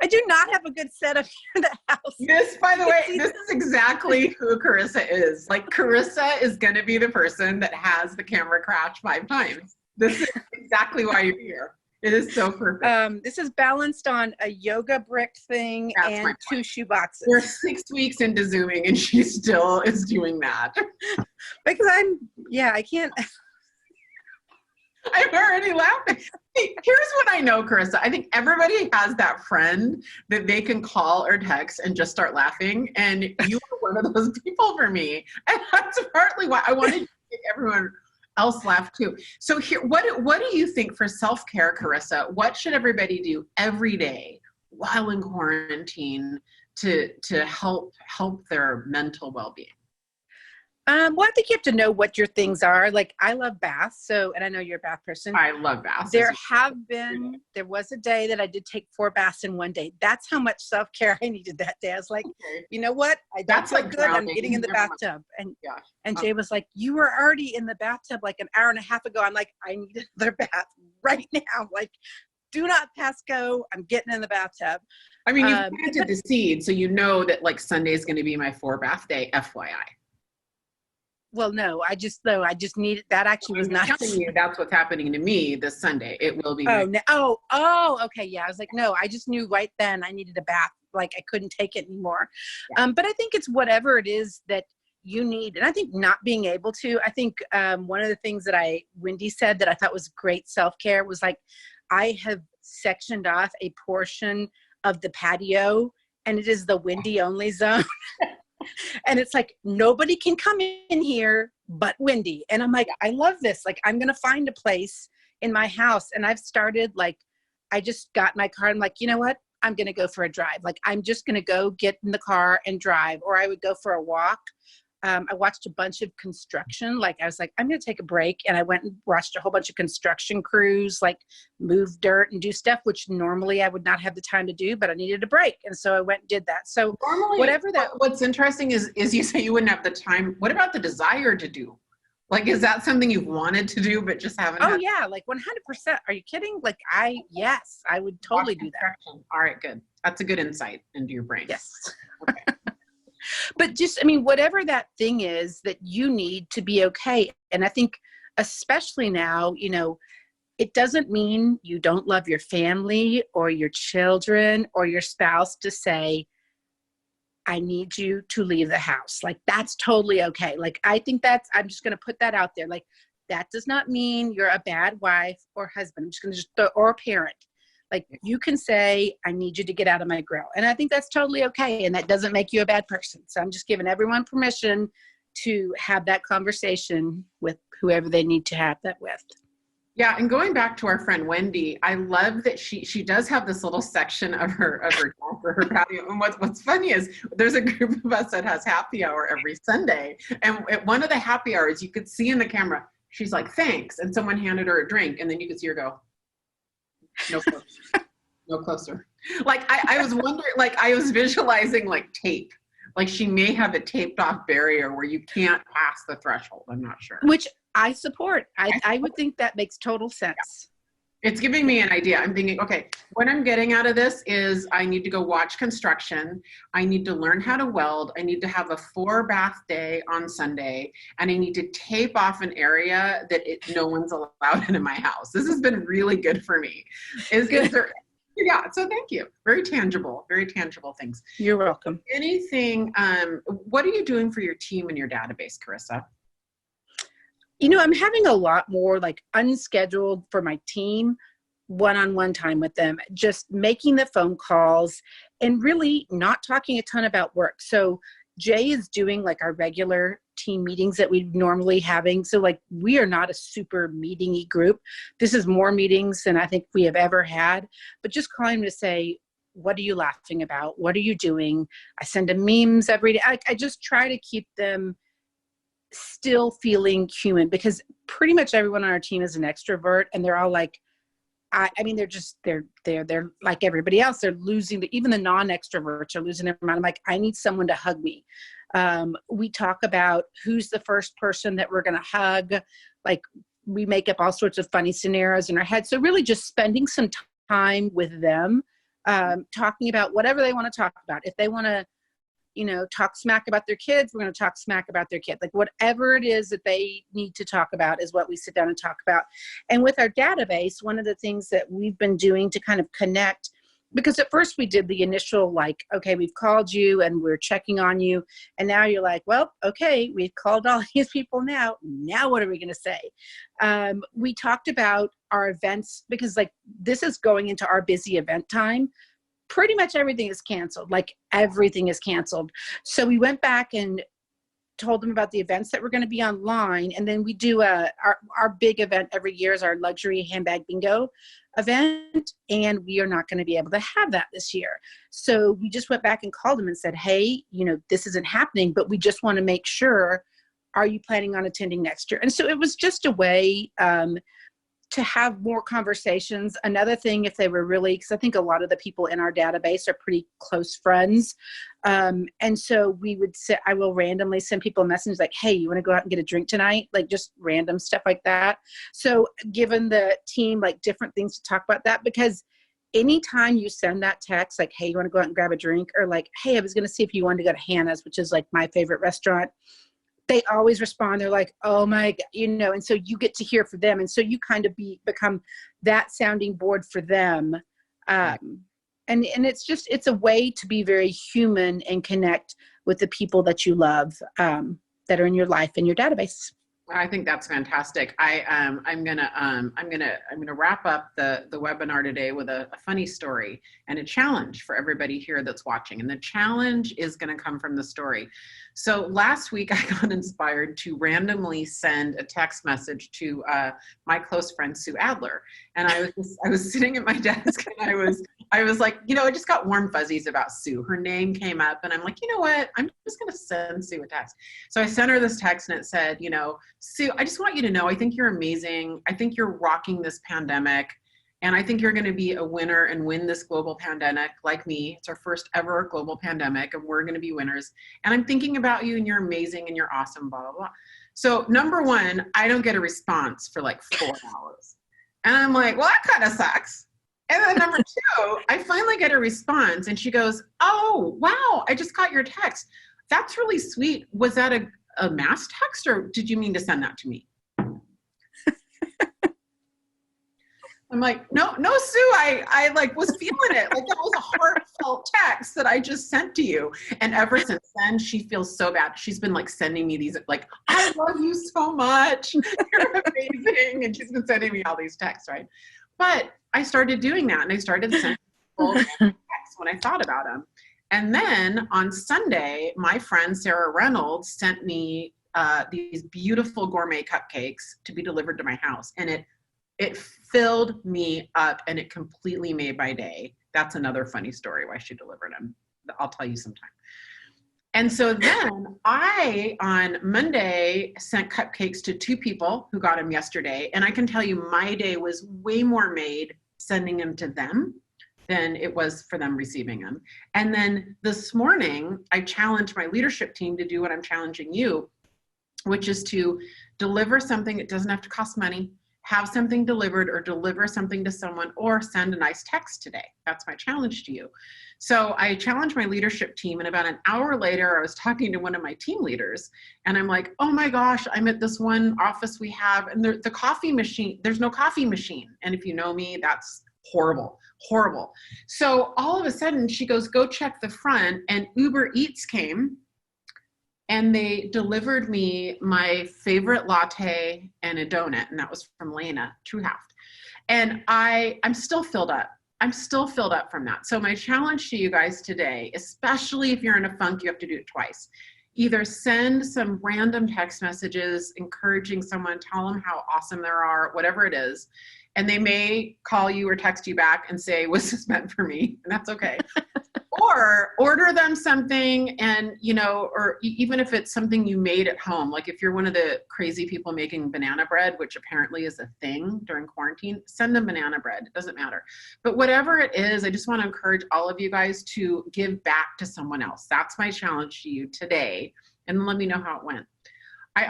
I do not have a good setup here in the house. This, by the way, this is exactly who Carissa is. Like, Carissa is going to be the person that has the camera crash 5 times. This is exactly why you're here. It is so perfect. This is balanced on a yoga brick thing and 2 shoe boxes. We're 6 weeks into Zooming and she still is doing that. Because I can't. I'm already laughing. Hey, here's what I know, Carissa. I think everybody has that friend that they can call or text and just start laughing. And you are one of those people for me. And that's partly why I wanted to make everyone else laugh too. So here, what do you think for self-care, Carissa? What should everybody do every day while in quarantine to help their mental well-being? Well, I think you have to know what your things are. Like, I love baths, and I know you're a bath person. I love baths. There was a day that I did take 4 baths in one day. That's how much self-care I needed that day. I was like, you know what? That's like good. I'm getting in the bathtub. And Jay was like, you were already in the bathtub like an hour and a half ago. I'm like, I need another bath right now. Like, do not pass go. I'm getting in the bathtub. I mean, you planted the seed, so you know that like Sunday is going to be my 4 bath day, FYI. Well, no, I just need that. Actually was not telling you that's what's happening to me this Sunday. It will be. Okay. Yeah. I was like, no, I just knew right then I needed a bath. Like, I couldn't take it anymore. Yeah. But I think it's whatever it is that you need. And I think not being able to, I think one of the things that Wendy said that I thought was great self-care was like, I have sectioned off a portion of the patio and it is the Wendy only zone. And it's like, nobody can come in here but Wendy. And I'm like, I love this. Like, I'm going to find a place in my house. And I've started, like, I just got my car. I'm like, you know what? I'm going to go for a drive. Like, I'm just going to go get in the car and drive. Or I would go for a walk. I watched a bunch of construction. Like, I was like, I'm going to take a break. And I went and watched a whole bunch of construction crews, like, move dirt and do stuff, which normally I would not have the time to do, but I needed a break. And so I went and did that. So normally, what's interesting is you say you wouldn't have the time. What about the desire to do? Like, is that something you've wanted to do, but just haven't? Oh, yeah. Like 100%. Are you kidding? Like, yes, I would totally do that. All right, good. That's a good insight into your brain. Yes. Okay. But just, I mean, whatever that thing is that you need to be okay. And I think especially now, it doesn't mean you don't love your family or your children or your spouse to say, I need you to leave the house. Like, that's totally okay. Like, I think I'm just going to put that out there. Like, that does not mean you're a bad wife or husband. I'm just going to or a parent. Like, you can say, I need you to get out of my grill. And I think that's totally okay. And that doesn't make you a bad person. So I'm just giving everyone permission to have that conversation with whoever they need to have that with. Yeah. And going back to our friend Wendy, I love that she does have this little section of her patio. And what's funny is there's a group of us that has happy hour every Sunday. And at one of the happy hours, you could see in the camera, she's like, thanks. And someone handed her a drink. And then you could see her go, no closer. No closer. Like, I was wondering, like, I was visualizing like tape. Like, she may have a taped off barrier where you can't pass the threshold. I'm not sure. Which I support. I would think that makes total sense. Yeah. It's giving me an idea. I'm thinking, okay, what I'm getting out of this is I need to go watch construction. I need to learn how to weld. I need to have a 4 bath day on Sunday. And I need to tape off an area that no one's allowed in my house. This has been really good for me. Is there Yeah, so thank you. Very tangible things. You're welcome. Anything, what are you doing for your team and your database, Carissa? You know, I'm having a lot more like unscheduled for my team, one-on-one time with them, just making the phone calls and really not talking a ton about work. So Jay is doing like our regular team meetings that we normally having. So like we are not a super meeting-y group. This is more meetings than I think we have ever had, but just calling them to say, what are you laughing about? What are you doing? I send them memes every day. I just try to keep them still feeling human, because pretty much everyone on our team is an extrovert, and they're all like, I mean, they're like everybody else. They're losing even the non-extroverts are losing their mind. I'm like, I need someone to hug me. We talk about who's the first person that we're going to hug. Like we make up all sorts of funny scenarios in our head. So really just spending some time with them, talking about whatever they want to talk about. If they want to, you know, talk smack about their kids, we're going to talk smack about their kids. Like whatever it is that they need to talk about is what we sit down and talk about. And with our database, one of the things that we've been doing to kind of connect, because at first we did the initial like, okay, we've called you and we're checking on you. And now you're like, well, okay, we've called all these people now. Now what are we going to say? We talked about our events, because like this is going into our busy event time. Pretty much everything is canceled. Like everything is canceled. So we went back and told them about the events that were going to be online. And then we do our big event every year is our luxury handbag bingo event. And we are not going to be able to have that this year. So we just went back and called them and said, hey, you know, this isn't happening, but we just want to make sure, are you planning on attending next year? And so it was just a way, to have more conversations. Another thing, if they were really, because I think a lot of the people in our database are pretty close friends. And so we would say, I will randomly send people a message like, hey, you want to go out and get a drink tonight? Like just random stuff like that. So given the team like different things to talk about that, because anytime you send that text, like, hey, you want to go out and grab a drink? Or like, hey, I was going to see if you wanted to go to Hannah's, which is like my favorite restaurant. They always respond. They're like, oh my God, you know, and so you get to hear from them. And so you kind of become that sounding board for them. And it's a way to be very human and connect with the people that you love, that are in your life and your database. I think that's fantastic. I'm gonna wrap up the webinar today with a funny story and a challenge for everybody here that's watching. And the challenge is going to come from the story. So last week I got inspired to randomly send a text message to my close friend Sue Adler, and I was sitting at my desk and I was like, you know, I just got warm fuzzies about Sue. Her name came up and I'm like, you know what? I'm just going to send Sue a text. So I sent her this text and it said, you know, Sue, I just want you to know, I think you're amazing. I think you're rocking this pandemic. And I think you're going to be a winner and win this global pandemic like me. It's our first ever global pandemic and we're going to be winners. And I'm thinking about you and you're amazing and you're awesome, blah, blah, blah. So number one, I don't get a response for like 4 hours. And I'm like, well, that kind of sucks. And then number two, I finally get a response and she goes, oh, wow, I just got your text. That's really sweet. Was that a mass text or did you mean to send that to me? I'm like, no, Sue, I like was feeling it. Like that was a heartfelt text that I just sent to you. And ever since then, she feels so bad. She's been like sending me these, like, I love you so much. You're amazing. And she's been sending me all these texts, right? But I started doing that and I started sending people texts when I thought about them. And then on Sunday, my friend Sarah Reynolds sent me these beautiful gourmet cupcakes to be delivered to my house. And it filled me up and it completely made my day. That's another funny story why she delivered them. I'll tell you sometime. And so then I, on Monday, sent cupcakes to 2 people who got them yesterday. And I can tell you my day was way more made sending them to them than it was for them receiving them. And then this morning, I challenged my leadership team to do what I'm challenging you, which is to deliver something that doesn't have to cost money, have something delivered or deliver something to someone or send a nice text today. That's my challenge to you. So I challenged my leadership team and about an hour later, I was talking to one of my team leaders and I'm like, oh my gosh, I'm at this one office we have and the coffee machine, there's no coffee machine. And if you know me, that's horrible, horrible. So all of a sudden she goes, go check the front, and Uber Eats came and they delivered me my favorite latte and a donut. And that was from Lena Truhaft. And I'm still filled up. I'm still filled up from that. So my challenge to you guys today, especially if you're in a funk, you have to do it twice. Either send some random text messages encouraging someone, tell them how awesome they are, whatever it is. And they may call you or text you back and say, was this meant for me? And that's okay. Or order them something, and, or even if it's something you made at home, like if you're one of the crazy people making banana bread, which apparently is a thing during quarantine, send them banana bread. It doesn't matter. But whatever it is, I just want to encourage all of you guys to give back to someone else. That's my challenge to you today. And then let me know how it went. I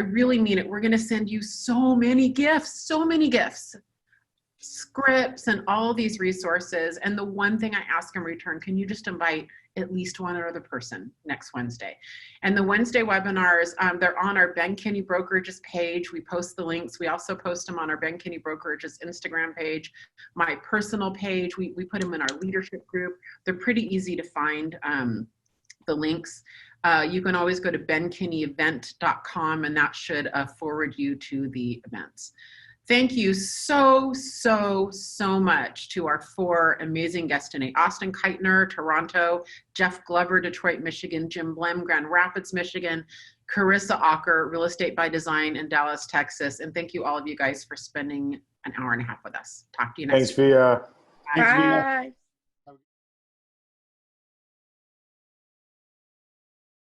really mean it. We're going to send you so many gifts, scripts and all these resources. And the one thing I ask in return, can you just invite at least one other person next Wednesday? And the Wednesday webinars, they're on our Ben Kinney Brokerage's page. We post the links. We also post them on our Ben Kinney Brokerage's Instagram page, my personal page. We put them in our leadership group. They're pretty easy to find, the links. You can always go to benkinneyevent.com, and that should forward you to the events. Thank you so much to our 4 amazing guests today. Austin Keitner, Toronto; Jeff Glover, Detroit, Michigan; Jim Blehm, Grand Rapids, Michigan; Carissa Acker, Real Estate by Design in Dallas, Texas. And thank you all of you guys for spending an hour and a half with us. Talk to you next week. Thanks, Via. Bye.